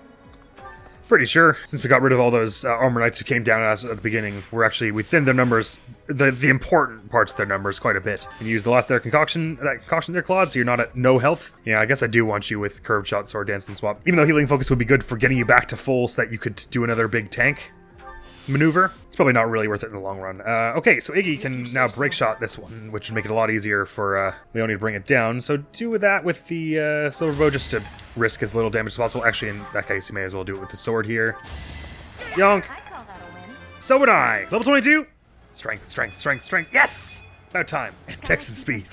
Pretty sure. Since we got rid of all those armor knights who came down at us at the beginning, we thinned their numbers, the important parts of their numbers quite a bit. And use the last their concoction there, Claude, so you're not at no health. Yeah, I guess I do want you with curved shot, sword dance, and swap. Even though healing focus would be good for getting you back to full so that you could do another big tank maneuver. It's probably not really worth it in the long run. Okay, so Iggy can now break shot this one, which would make it a lot easier for Leonie to bring it down. So do that with the silver bow just to risk as little damage as possible. Actually, in that case, you may as well do it with the sword here. Yonk! I call that a win. So would I! Level 22! Strength, strength, strength, strength. Yes! About time. Text and speed.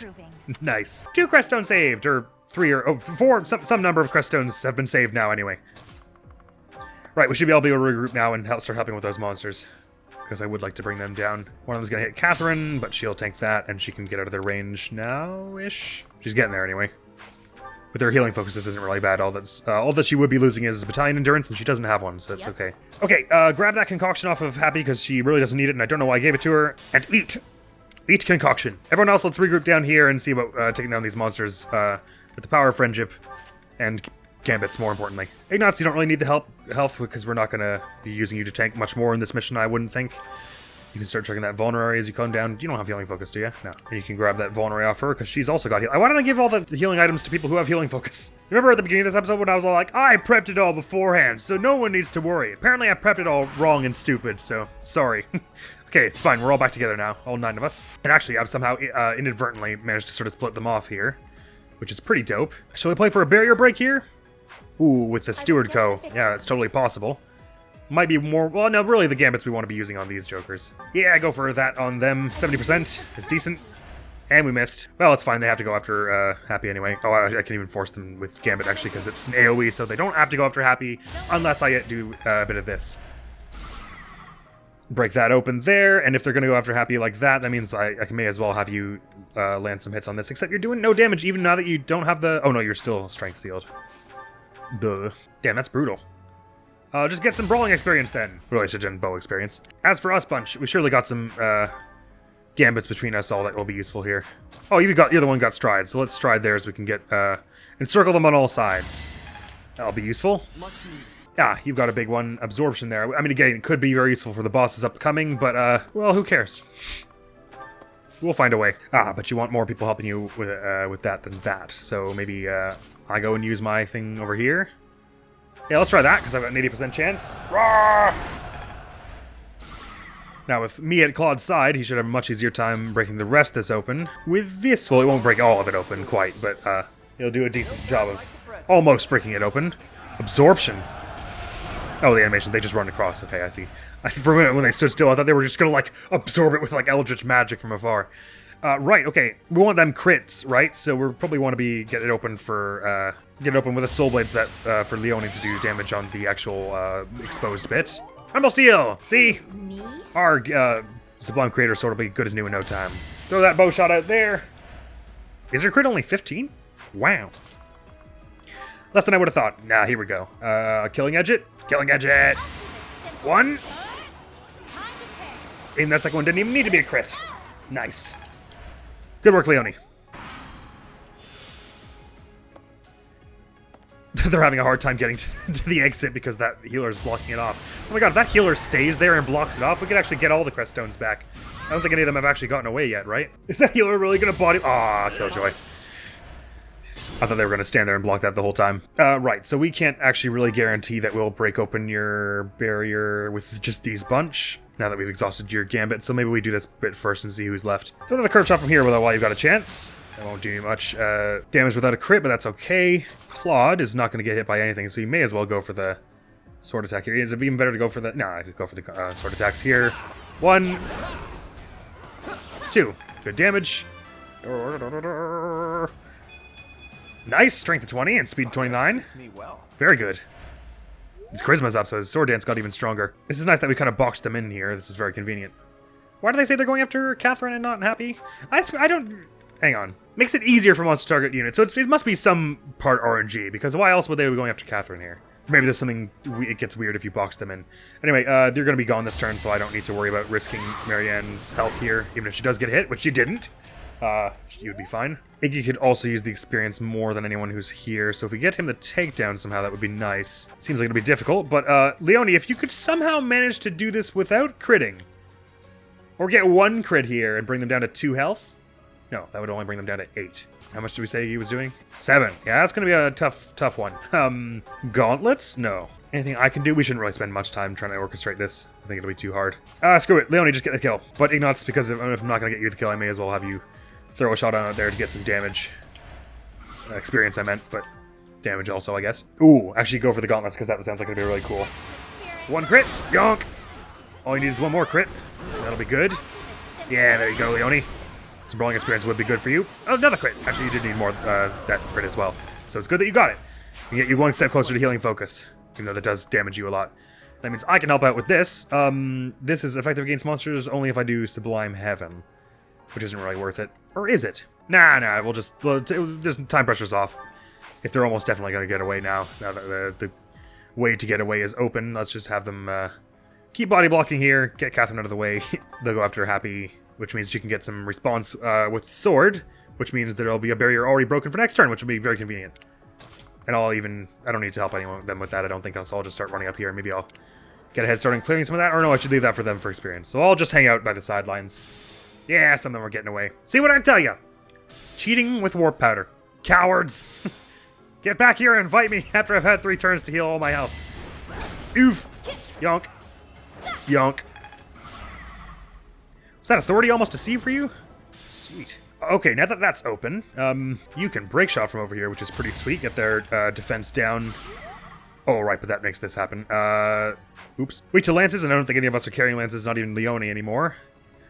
Nice. 2 creststones saved, or 3 or 4. Some number of creststones have been saved now anyway. Right, we should be able to regroup now and start helping with those monsters. Because I would like to bring them down. One of them's gonna hit Catherine, but she'll tank that, and she can get out of their range now-ish. She's getting there anyway. With her healing focus, this isn't really bad. All that she would be losing is battalion endurance, and she doesn't have one, so that's okay. Okay, grab that concoction off of Happy, because she really doesn't need it, and I don't know why I gave it to her. And eat! Eat concoction. Everyone else, let's regroup down here and see about taking down these monsters with the power of friendship and Gambits, more importantly. Ignatz, you don't really need the health, because we're not going to be using you to tank much more in this mission, I wouldn't think. You can start checking that vulnerary as you come down. You don't have healing focus, do you? No. And you can grab that vulnerary off her, because she's also got healing. Why don't I give all the healing items to people who have healing focus? Remember at the beginning of this episode when I was all like, I prepped it all beforehand, so no one needs to worry. Apparently I prepped it all wrong and stupid, so sorry. Okay, it's fine. We're all back together now, all 9 of us. And actually, I've somehow inadvertently managed to sort of split them off here, which is pretty dope. Shall we play for a barrier break here? Ooh, with the Steward Co. Yeah, it's totally possible. Might be more... Well, no, really the Gambits we want to be using on these jokers. Yeah, go for that on them. 70% is decent. And we missed. Well, it's fine. They have to go after Happy anyway. Oh, I can even force them with Gambit, actually, because it's an AoE, so they don't have to go after Happy unless I do a bit of this. Break that open there, and if they're going to go after Happy like that, that means I may as well have you land some hits on this, except you're doing no damage even now that you don't have the... Oh, no, you're still strength sealed. Duh. Damn, that's brutal. Just get some brawling experience then. Really should have done bow experience. As for us bunch, we surely got some Gambits between us all that will be useful here. Oh, you're the one who got stride, so let's stride there so we can get encircle them on all sides. That'll be useful. Ah, you've got a big one. Absorption there. I mean, again, it could be very useful for the bosses upcoming, but well, who cares? We'll find a way. Ah, but you want more people helping you with that than that. So maybe I go and use my thing over here. Yeah, let's try that, because I've got an 80% chance. Rawr! Now, with me at Claude's side, he should have a much easier time breaking the rest of this open. With this, well, it won't break all of it open quite, but he'll do a decent job of almost breaking it open. Absorption. Oh, the animation, they just run across. Okay, I see. For a minute, when they stood still, I thought they were just gonna, like, absorb it with, like, eldritch magic from afar. Right, okay. We want them crits, right? So we probably want to get it open for, get it open with a soul blades that, for Leone to do damage on the actual, exposed bit. Almost heal! See? Me? Our, Sublime Creator sword will be good as new in no time. Throw that bow shot out there. Is her crit only 15? Wow. Less than I would have thought. Nah, here we go. Killing Edge it. Killing Edge it. 1. Aim that second one didn't even need to be a crit. Nice. Good work, Leone. They're having a hard time getting to the exit because that healer is blocking it off. Oh my god, if that healer stays there and blocks it off, we could actually get all the crest stones back. I don't think any of them have actually gotten away yet, right? Is that healer really gonna body... Ah, Killjoy. I thought they were going to stand there and block that the whole time. Right, so we can't actually really guarantee that we'll break open your barrier with just these bunch, now that we've exhausted your gambit, so maybe we do this bit first and see who's left. Throw another curve shot from here while you've got a chance. That won't do you much damage without a crit, but that's okay. Claude is not going to get hit by anything, so you may as well go for the sword attack here. Is it even better to go for the... No, I could go for the sword attacks here. 1, 2. Good damage. Nice! Strength of 20 and speed 29. Very good. His charisma's up, so his sword dance got even stronger. This is nice that we kind of boxed them in here. This is very convenient. Why do they say they're going after Catherine and not Happy? I don't... Hang on. Makes it easier for monster target units, so it must be some part RNG, because why else would they be going after Catherine here? Maybe there's something... It gets weird if you box them in. Anyway, they're going to be gone this turn, so I don't need to worry about risking Marianne's health here, even if she does get hit, which she didn't. You would be fine. Iggy could also use the experience more than anyone who's here, so if we get him the takedown somehow, that would be nice. Seems like it'll be difficult, but, Leone, if you could somehow manage to do this without critting, or get 1 crit here and bring them down to 2 health? No, that would only bring them down to 8. How much did we say he was doing? 7. Yeah, that's gonna be a tough one. Gauntlets? No. Anything I can do? We shouldn't really spend much time trying to orchestrate this. I think it'll be too hard. Screw it. Leone, just get the kill. But Ignatz, because if I'm not gonna get you the kill, I may as well have you throw a shot on it there to get some damage. Experience, I meant, but damage also, I guess. Ooh, actually go for the gauntlets, because that sounds like it'll be really cool. 1 crit! Yonk! All you need is 1 more crit. That'll be good. Yeah, there you go, Leone. Some brawling experience would be good for you. Oh, another crit! Actually, you did need more that crit as well. So it's good that you got it. You get you 1 step closer to healing focus. even though that does damage you a lot. That means I can help out with this. This is effective against monsters only if I do Sublime Heaven, which isn't really worth it. Or is it? Nah, we'll just... There's time pressure's off. If they're almost definitely going to get away now that the way to get away is open, let's just have them keep body blocking here, get Catherine out of the way. They'll go after Happy, which means she can get some response with Sword, which means there'll be a barrier already broken for next turn, which will be very convenient. And I don't need to help anyone them with that, I don't think, so I'll just start running up here. Maybe I'll get a head start on clearing some of that, or no, I should leave that for them for experience. So I'll just hang out by the sidelines. Yeah, some of them are getting away. See what I tell you? Cheating with warp powder. Cowards! Get back here and fight me after I've had 3 turns to heal all my health. Oof! Yonk. Yonk. Was that authority almost a C for you? Sweet. Okay, now that that's open, you can break shot from over here, which is pretty sweet. Get their defense down. Oh, right, but that makes this happen. Oops. Weak to lances, and I don't think any of us are carrying lances, not even Leone anymore.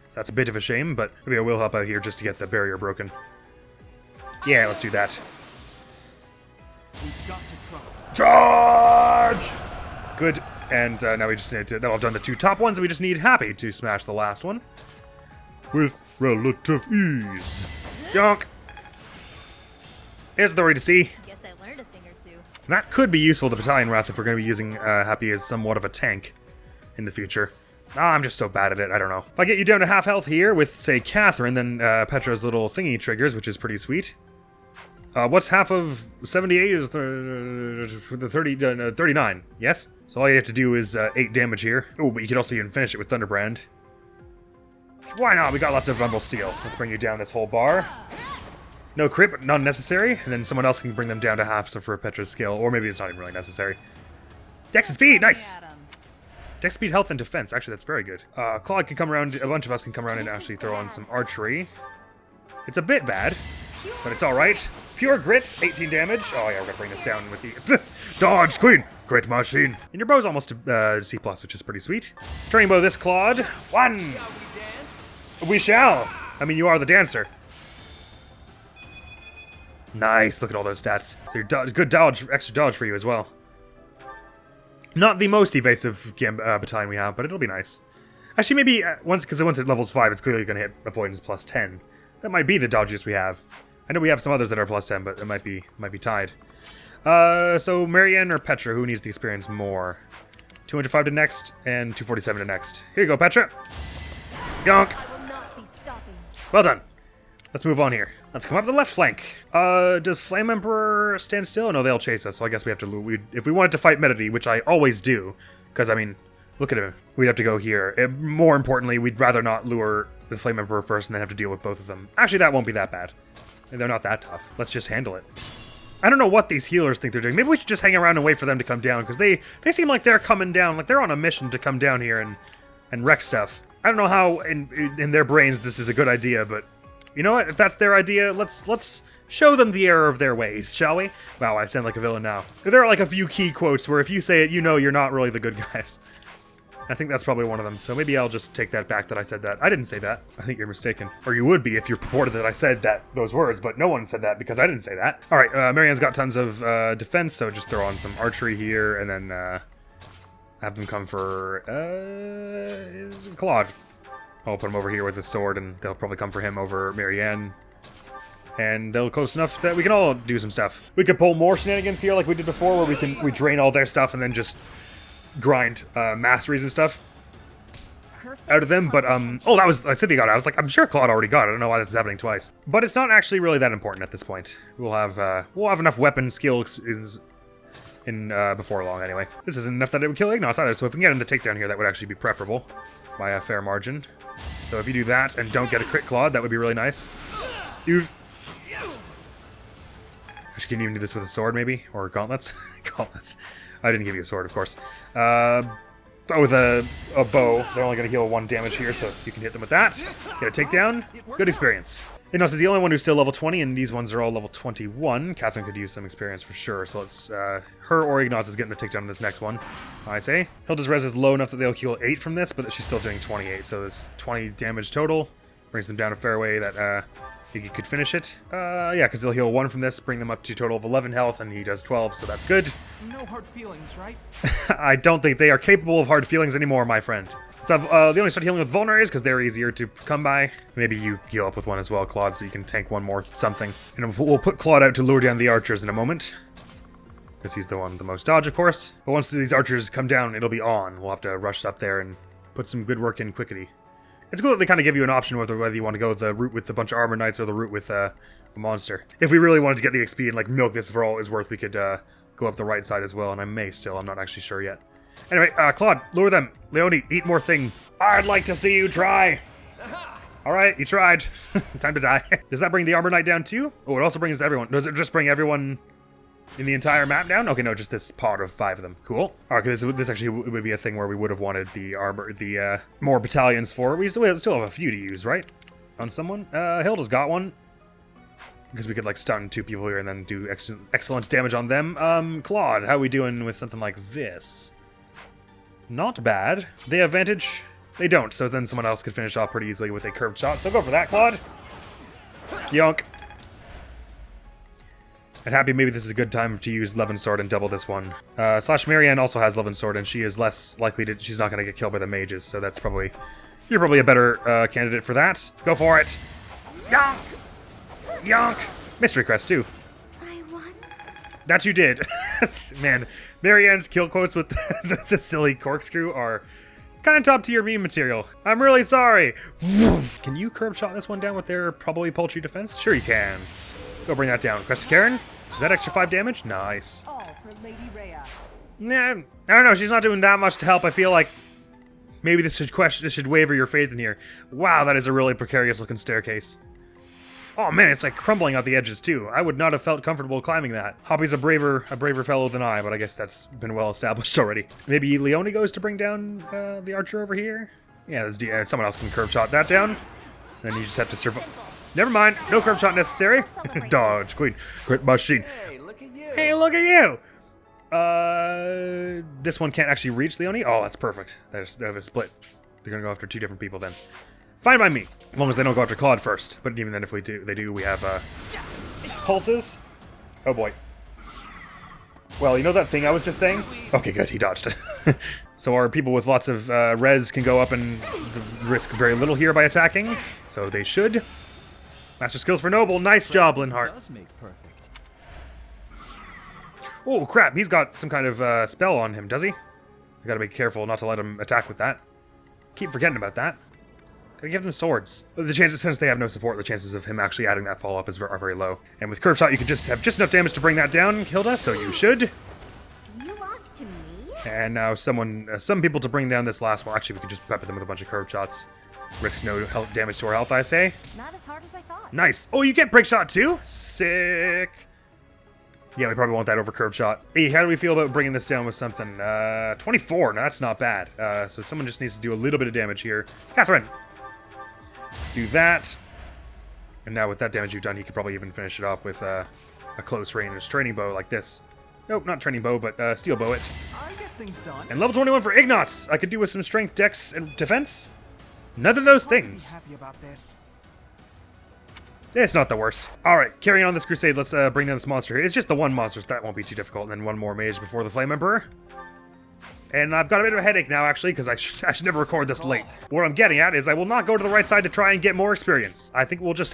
So that's a bit of a shame, but maybe I will help out here just to get the barrier broken. Yeah, let's do that. We've got to try. Charge! Good. And now we just need to... That'll have done the 2 top ones, and we just need Happy to smash the last one. With relative ease. Yonk! Here's authority to see. Guess I learned a thing or two. That could be useful to Battalion Wrath if we're going to be using Happy as somewhat of a tank in the future. I'm just so bad at it, I don't know. If I get you down to half health here with, say, Catherine, then Petra's little thingy triggers, which is pretty sweet. What's half of 78 is the 39, yes? So all you have to do is 8 damage here. Oh, but you could also even finish it with Thunderbrand. Why not? We got lots of Rumble Steel. Let's bring you down this whole bar. No crit, but none necessary. And then someone else can bring them down to half, so for Petra's skill. Or maybe it's not even really necessary. Dex and speed, nice! Dex, speed, health, and defense. Actually, that's very good. Claude can come around, a bunch of us can come around and actually throw on some archery. It's a bit bad, but it's alright. Pure grit, 18 damage. Oh yeah, we're gonna bring this down with the... Dodge, Queen! Crit machine! And your bow's almost C+, which is pretty sweet. Turning bow this, Claude. 1! We shall! I mean, you are the dancer. Nice, look at all those stats. So your good dodge, extra dodge for you as well. Not the most evasive battalion we have, but it'll be nice. Actually, maybe once it levels 5, it's clearly going to hit avoidance plus 10. That might be the dodgiest we have. I know we have some others that are plus 10, but it might be tied. So Marianne or Petra, who needs the experience more? 205 to next, and 247 to next. Here you go, Petra. Yonk. Well done. Let's move on here. Let's come up the left flank. Does Flame Emperor stand still? No, they'll chase us, so I guess we have to... if we wanted to fight Medity, which I always do, because, I mean, look at him. We'd have to go here. More importantly, we'd rather not lure the Flame Emperor first and then have to deal with both of them. Actually, that won't be that bad. They're not that tough. Let's just handle it. I don't know what these healers think they're doing. Maybe we should just hang around and wait for them to come down, because they seem like they're coming down, like they're on a mission to come down here and wreck stuff. I don't know how in their brains this is a good idea, but you know what? If that's their idea, let's show them the error of their ways, shall we? Wow, I sound like a villain now. There are like a few key quotes where if you say it, you know you're not really the good guys. I think that's probably one of them, so maybe I'll just take that back that I said that. I didn't say that. I think you're mistaken. Or you would be if you purported that I said those words, but no one said that because I didn't say that. Alright, Marianne's got tons of defense, so just throw on some archery here, and then have them come for Claude. I'll put him over here with the sword, and they'll probably come for him over Marianne. And they'll close enough that we can all do some stuff. We could pull more shenanigans here like we did before, where we drain all their stuff and then just grind masteries and stuff out of them, but oh, I said they got it. I was like, I'm sure Claude already got it. I don't know why this is happening twice. But it's not actually really that important at this point. We'll have enough weapon skill in before long anyway. This isn't enough that it would kill Ignatz either, so if we can get him to take down here, that would actually be preferable by a fair margin. So if you do that and don't get a crit Claude, that would be really nice. You've... Actually, can you even do this with a sword, maybe? Or gauntlets? Gauntlets. I didn't give you a sword, of course. But with a bow, they're only going to heal 1 damage here, so you can hit them with that. Get a takedown. Good experience. Ignatz is the only one who's still level 20, and these ones are all level 21. Catherine could use some experience for sure, so let's... her or Ignatz is getting the takedown in this next one, I say. Hilda's res is low enough that they'll heal 8 from this, but she's still doing 28, so it's 20 damage total. Brings them down a fair way that I think he could finish it. Yeah, because he'll heal 1 from this, bring them up to a total of 11 health, and he does 12, so that's good. No hard feelings, right? I don't think they are capable of hard feelings anymore, my friend. Let's have, they only start healing with vulneraries because they're easier to come by. Maybe you heal up with 1 as well, Claude, so you can tank 1 more something. And we'll put Claude out to lure down the archers in a moment. Because he's the one with the most dodge, of course. But once these archers come down, it'll be on. We'll have to rush up there and put some good work in quickity. It's cool that they kind of give you an option whether you want to go the route with a bunch of armor knights or the route with a monster. If we really wanted to get the XP and like milk this for all it's worth, we could go up the right side as well, and I may still. I'm not actually sure yet. Anyway, Claude, lure them. Leone, eat more thing. I'd like to see you try. Alright, you tried. Time to die. Does that bring the armor knight down too? Oh, it also brings everyone. Does it just bring everyone in the entire map down? Okay, no, just this pod of 5 of them. Cool. Alright, this actually would be a thing where we would have wanted the armor, the more battalions for. We still have a few to use, right? On someone? Hilda's got one. Because we could like stun 2 people here and then do excellent damage on them. Claude, how are we doing with something like this? Not bad. They have advantage? They don't, so then someone else could finish off pretty easily with a curved shot. So go for that, Claude. Yonk. And happy maybe this is a good time to use Levin Sword and double this one. Slash Marianne also has Levin Sword, and she is less likely to... She's not going to get killed by the mages, so that's probably... You're probably a better candidate for that. Go for it. Yonk! Yonk! Mystery Crest, too. I won. That you did. Man, Marianne's kill quotes with the silly corkscrew are kind of top tier meme material. I'm really sorry. Can you curve shot this one down with their probably paltry defense? Sure you can. Go bring that down. Crest Karen? Is that extra 5 damage? Nice. All for Lady Rhea. Nah, I don't know. She's not doing that much to help. I feel like maybe this should waver your faith in here. Wow, that is a really precarious looking staircase. Oh man, it's like crumbling out the edges too. I would not have felt comfortable climbing that. Hoppy's a braver fellow than I, but I guess that's been well established already. Maybe Leone goes to bring down the archer over here? Yeah, someone else can curve shot that down. Then you just have to survive. Never mind, no curve shot necessary. Dodge, queen, crit machine. Hey, look at you. Hey, look at you! This one can't actually reach Leone? Oh, that's perfect. They have a split. They're gonna go after 2 different people then. Fine by me, as long as they don't go after Claude first. But even then, if they do, we have pulses. Oh boy. Well, you know that thing I was just saying? Okay, good, he dodged. So our people with lots of res can go up and risk very little here by attacking. So they should. Master skills for Noble. Nice job, Linhart. Does make perfect. Oh crap, he's got some kind of spell on him, does he? I gotta be careful not to let him attack with that. Keep forgetting about that. Gotta give them swords. The chances, since they have no support, the chances of him actually adding that follow-up are very low. And with curve shot, you can just have just enough damage to bring that down, Hilda, so you should. You lost to me? And now some people to bring down this last one. Actually, we could just pepper them with a bunch of curve shots. Risk no health damage to our health, I say. Not as hard as I thought. Nice. Oh, you get break shot too? Sick. Yeah, we probably want that over curve shot. Hey, how do we feel about bringing this down with something? 24. Now, that's not bad. So someone just needs to do a little bit of damage here. Catherine. Do that. And now with that damage you've done, you could probably even finish it off with a close range training bow like this. Nope, not training bow, but steel bow it. I get things done. And level 21 for Ignots. I could do with some strength, dex, and defense. None of those things. Happy about this. It's not the worst. Alright, carrying on this crusade, let's bring down this monster here. It's just the one monster, so that won't be too difficult. And then one more mage before the Flame Emperor. And I've got a bit of a headache now, actually, because I should never record this late. What I'm getting at is I will not go to the right side to try and get more experience. I think we'll just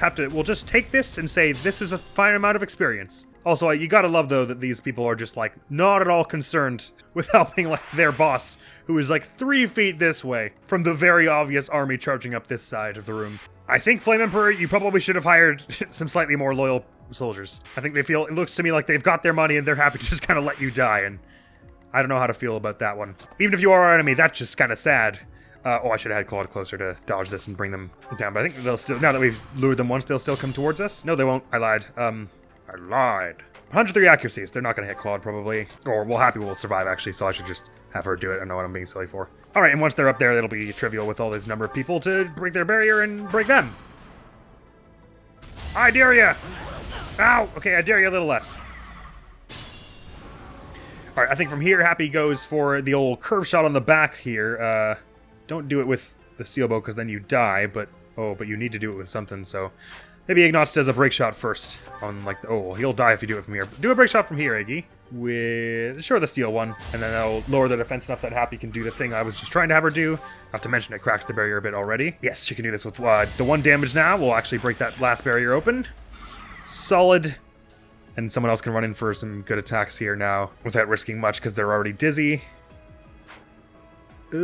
take this and say this is a fine amount of experience. Also, you gotta love, though, that these people are just, like, not at all concerned with helping, like, their boss, who is, like, 3 feet this way from the very obvious army charging up this side of the room. I think, Flame Emperor, you probably should have hired some slightly more loyal soldiers. I think it looks to me like they've got their money and they're happy to just kind of let you die, and I don't know how to feel about that one. Even if you are our enemy, that's just kind of sad. I should have had Claude closer to dodge this and bring them down, but I think they'll still, now that we've lured them once, they'll still come towards us. No, they won't. I lied. I lied. 103 accuracies. They're not going to hit Claude, probably. Or, well, Happy will survive, actually, so I should just have her do it. I know what I'm being silly for. Alright, and once they're up there, it'll be trivial with all this number of people to break their barrier and break them. I dare ya! Ow! Okay, I dare you a little less. Alright, I think from here, Happy goes for the old curve shot on the back here. Don't do it with the steel bow, because then you die, but... Oh, but you need to do it with something, so... Maybe Ignatz does a break shot first. On, like, oh, he'll die if you do it from here. Do a break shot from here, Iggy. With, sure, the steel one. And then that'll lower the defense enough that Happy can do the thing I was just trying to have her do. Not to mention it cracks the barrier a bit already. Yes, she can do this with the 1 damage now. We'll actually break that last barrier open. Solid. And someone else can run in for some good attacks here now. Without risking much, because they're already dizzy. Maybe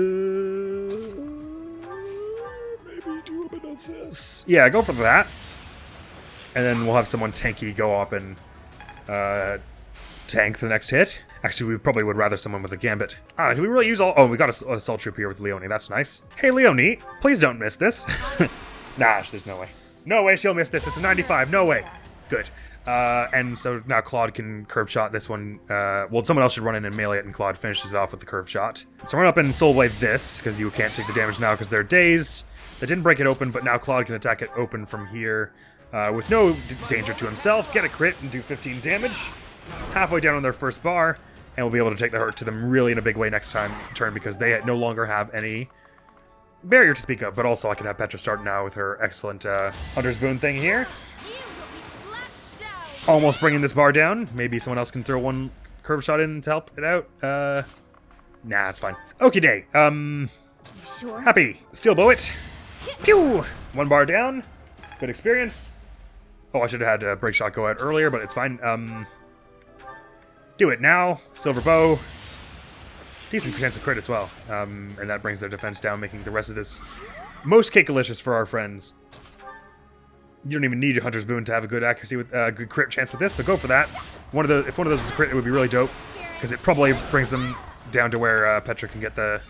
do a bit of this. Yeah, go for that. And then we'll have someone tanky go up and tank the next hit. Actually, we probably would rather someone with a gambit. Do we really use all... Oh, we got a assault troop here with Leonie. That's nice. Hey, Leonie, please don't miss this. Nah, there's no way. No way she'll miss this. It's a 95. No way. Good. And so now Claude can curve shot this one. Well, someone else should run in and melee it, and Claude finishes off with the curved shot. So run up and soul blade this, because you can't take the damage now because they're dazed. They didn't break it open, but now Claude can attack it open from here. With no danger to himself, get a crit and do 15 damage. Halfway down on their first bar, and we'll be able to take the hurt to them really in a big way next turn because they no longer have any barrier to speak of. But also I can have Petra start now with her excellent Hunter's Boon thing here. Almost bringing this bar down. Maybe someone else can throw one curve shot in to help it out. Nah, it's fine. Okie day. Sure. Happy. Steel bow it. Pew! 1 bar down. Good experience. Oh, I should have had a break shot go out earlier, but it's fine. Do it now. Silver bow. Decent chance of crit as well. And that brings their defense down, making the rest of this most cakealicious for our friends. You don't even need your Hunter's Boon to have a good accuracy with good crit chance with this, so go for that. If one of those is a crit, it would be really dope, because it probably brings them down to where Petra can get the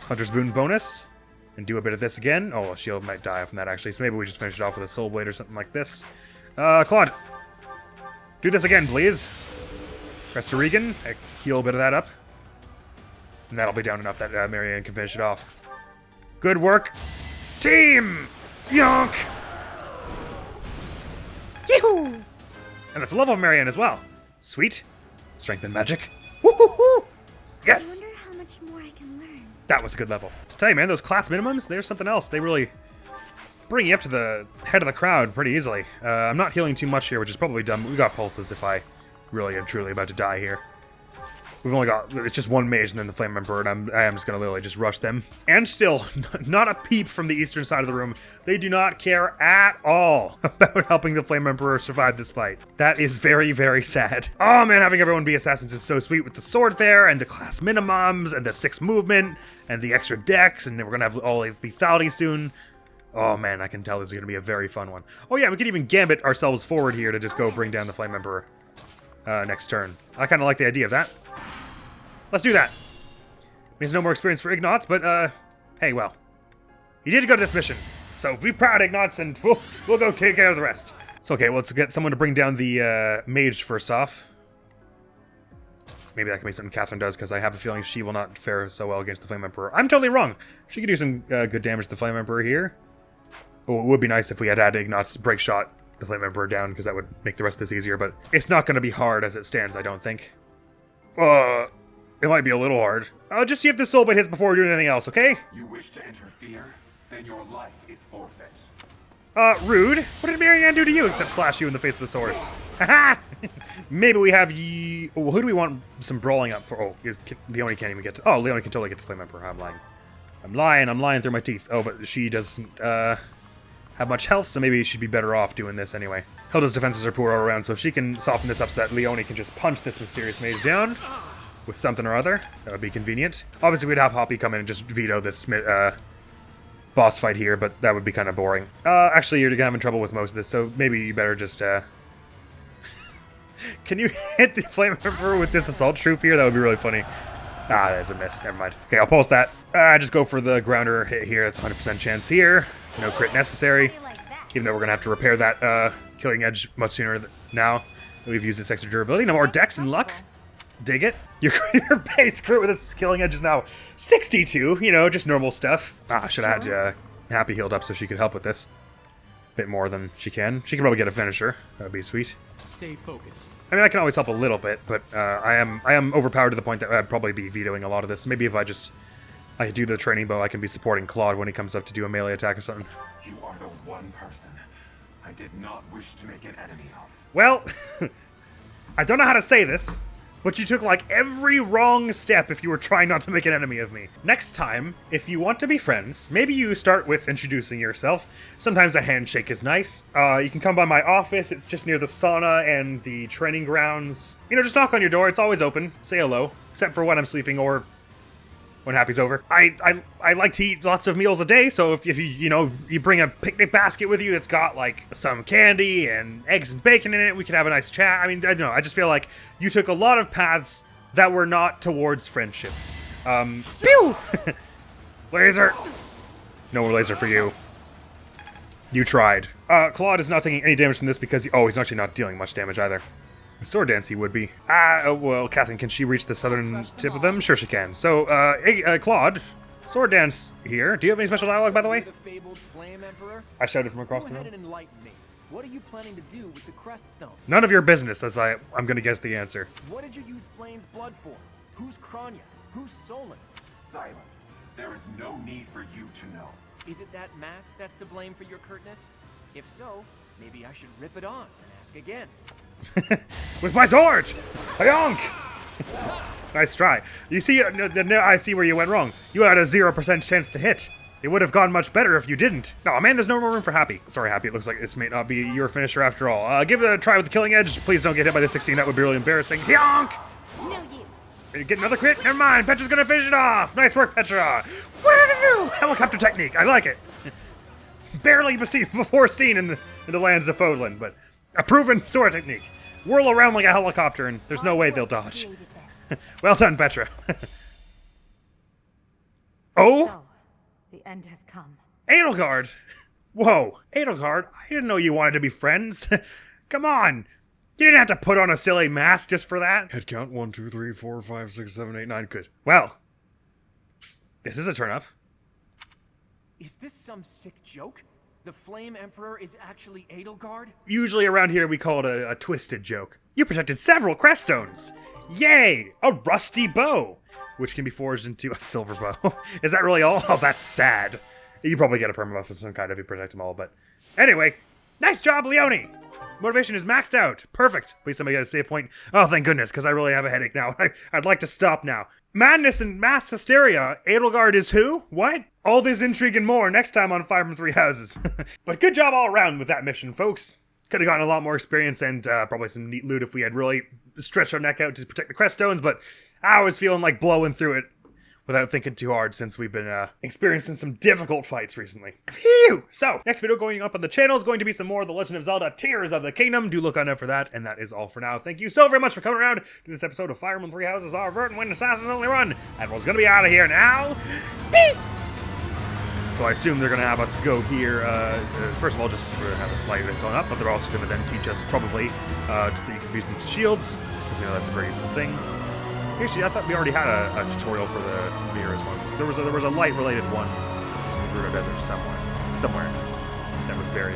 Hunter's Boon bonus. And do a bit of this again. Oh, shield might die from that, actually. So maybe we just finish it off with a soul blade or something like this. Claude. Do this again, please. Cresta Regan. Heal a bit of that up. And that'll be down enough that Marianne can finish it off. Good work. Team! Yonk! Yee-hoo! And that's a level of Marianne as well. Sweet. Strength and magic. Woo-hoo-hoo! Yes! I wonder how much more I can learn. That was a good level. I'll tell you, man, those class minimums, they're something else. They really bring you up to the head of the crowd pretty easily. I'm not healing too much here, which is probably dumb. We got pulses if I really am truly about to die here. We've only got, it's just 1 mage and then the Flame Emperor, and I am just going to literally just rush them. And still, not a peep from the eastern side of the room. They do not care at all about helping the Flame Emperor survive this fight. That is very, very sad. Oh man, having everyone be assassins is so sweet with the sword fair, and the class minimums, and the 6 movement, and the extra decks, and then we're going to have all lethality soon. Oh man, I can tell this is going to be a very fun one. Oh yeah, we could even gambit ourselves forward here to just go bring down the Flame Emperor next turn. I kind of like the idea of that. Let's do that. Means no more experience for Ignatz, but, hey, well. You did go to this mission. So be proud, Ignatz, and we'll go take care of the rest. So, okay, well, let's get someone to bring down the, mage first off. Maybe that can be something Catherine does, because I have a feeling she will not fare so well against the Flame Emperor. I'm totally wrong. She could do some, good damage to the Flame Emperor here. Oh, it would be nice if we had Ignatz break shot the Flame Emperor down, because that would make the rest of this easier, but it's not going to be hard as it stands, I don't think. It might be a little hard. Just see if this soul blade hits before we do anything else, okay? You wish to interfere? Then your life is forfeit. Rude. What did Marianne do to you except slash you in the face with the sword? Haha! Maybe we have well, who do we want some brawling up for? Oh, Leonie can't even get to... Oh, Leonie can totally get to Flame Emperor. I'm lying through my teeth. Oh, but she doesn't, have much health, so maybe she'd be better off doing this anyway. Hilda's defenses are poor all around, so if she can soften this up so that Leonie can just punch this mysterious mage down with something or other, that would be convenient. Obviously, we'd have Hoppy come in and just veto this boss fight here, but that would be kind of boring. Actually, you're having trouble with most of this, so maybe you better just, Can you hit the Flame Emperor with this assault troop here? That would be really funny. Ah, that's a miss. Never mind. Okay, I'll post that. Just go for the grounder hit here. That's 100% chance here. No crit necessary. Even though we're going to have to repair that killing edge much sooner now. We've used this extra durability. No more dex and luck. Dig it. Your base crit with this killing edge is now 62. You know, just normal stuff. Ah, should have had Happy healed up so she could help with this. Bit more than she can. She can probably get a finisher. That would be sweet. Stay focused. I mean, I can always help a little bit, but I am overpowered to the point that I'd probably be vetoing a lot of this. Maybe if I just I do the training bow, I can be supporting Claude when he comes up to do a melee attack or something. You are the one person I did not wish to make an enemy of. Well, I don't know how to say this, but you took like every wrong step if you were trying not to make an enemy of me. Next time, if you want to be friends, maybe you start with introducing yourself. Sometimes a handshake is nice. You can come by my office, it's just near the sauna and the training grounds. You know, just knock on your door, it's always open. Say hello, except for when I'm sleeping or when Happy's over. I like to eat lots of meals a day, so if you bring a picnic basket with you that's got like some candy and eggs and bacon in it, we could have a nice chat. I mean, I don't know, I just feel like you took a lot of paths that were not towards friendship. Pew! Laser! No more laser for you. You tried. Claude is not taking any damage from this because he's actually not dealing much damage either. Sword dance he would be. Well, Catherine, can she reach the southern tip of them? Sure she can. So, Claude, sword dance here. Do you have any special dialogue, by the way? The fabled Flame Emperor? I shouted from across Go the ahead room. and enlighten me. What are you planning to do with the crest stones? None of your business, as I'm gonna guess the answer. What did you use Flame's blood for? Who's Kranya? Who's Solon? Silence. There is no need for you to know. Is it that mask that's to blame for your curtness? If so, maybe I should rip it off and ask again. With my sword! Hayonk! Nice try. You see, I see where you went wrong. You had a 0% chance to hit. It would have gone much better if you didn't. Oh man, there's no more room for Happy. Sorry, Happy, it looks like this may not be your finisher after all. Give it a try with the killing edge. Please don't get hit by the 16, that would be really embarrassing. Hayonk! No use. Get another crit? Never mind, Petra's gonna finish it off! Nice work, Petra! Woo! Helicopter technique, I like it. Barely before seen in the lands of Fodlan, but a proven sword technique. Whirl around like a helicopter and there's no way they'll dodge. Well done, Petra. Oh? So, the end has come. Edelgard! Whoa, Edelgard, I didn't know you wanted to be friends. Come on! You didn't have to put on a silly mask just for that. Head count 1, 2, 3, 4, 5, 6, 7, 8, 9. Good. Well, this is a turn up. Is this some sick joke? The Flame Emperor is actually Edelgard? Usually around here we call it a twisted joke. You protected several crest stones. Yay! A rusty bow, which can be forged into a silver bow. Is that really all? Oh, that's sad. You probably get a permabuff of some kind if you protect them all, but anyway, nice job, Leone! Motivation is maxed out. Perfect. Please somebody got a save point. Oh, thank goodness, because I really have a headache now. I'd like to stop now. Madness and mass hysteria. Edelgard is who? What? All this intrigue and more next time on Fire from Three Houses. But good job all around with that mission, folks. Could have gotten a lot more experience and probably some neat loot if we had really stretched our neck out to protect the crest stones, but I was feeling like blowing through it without thinking too hard since we've been experiencing some difficult fights recently. Phew! So, next video going up on the channel is going to be some more of The Legend of Zelda Tears of the Kingdom. Do look on out for that, and that is all for now. Thank you so very much for coming around to this episode of Fire Emblem Three Houses, our Verdant When Assassins Only Run. Admiral's gonna be out of here now. Peace! So I assume they're gonna have us go here, first of all, just have us light this on up, but they're also gonna then teach us, probably, that you can use them to shields. You know, that's a very useful thing. Actually, I thought we already had a tutorial for the mirrors one. There was a light-related one in the Gerudo Desert somewhere. That was very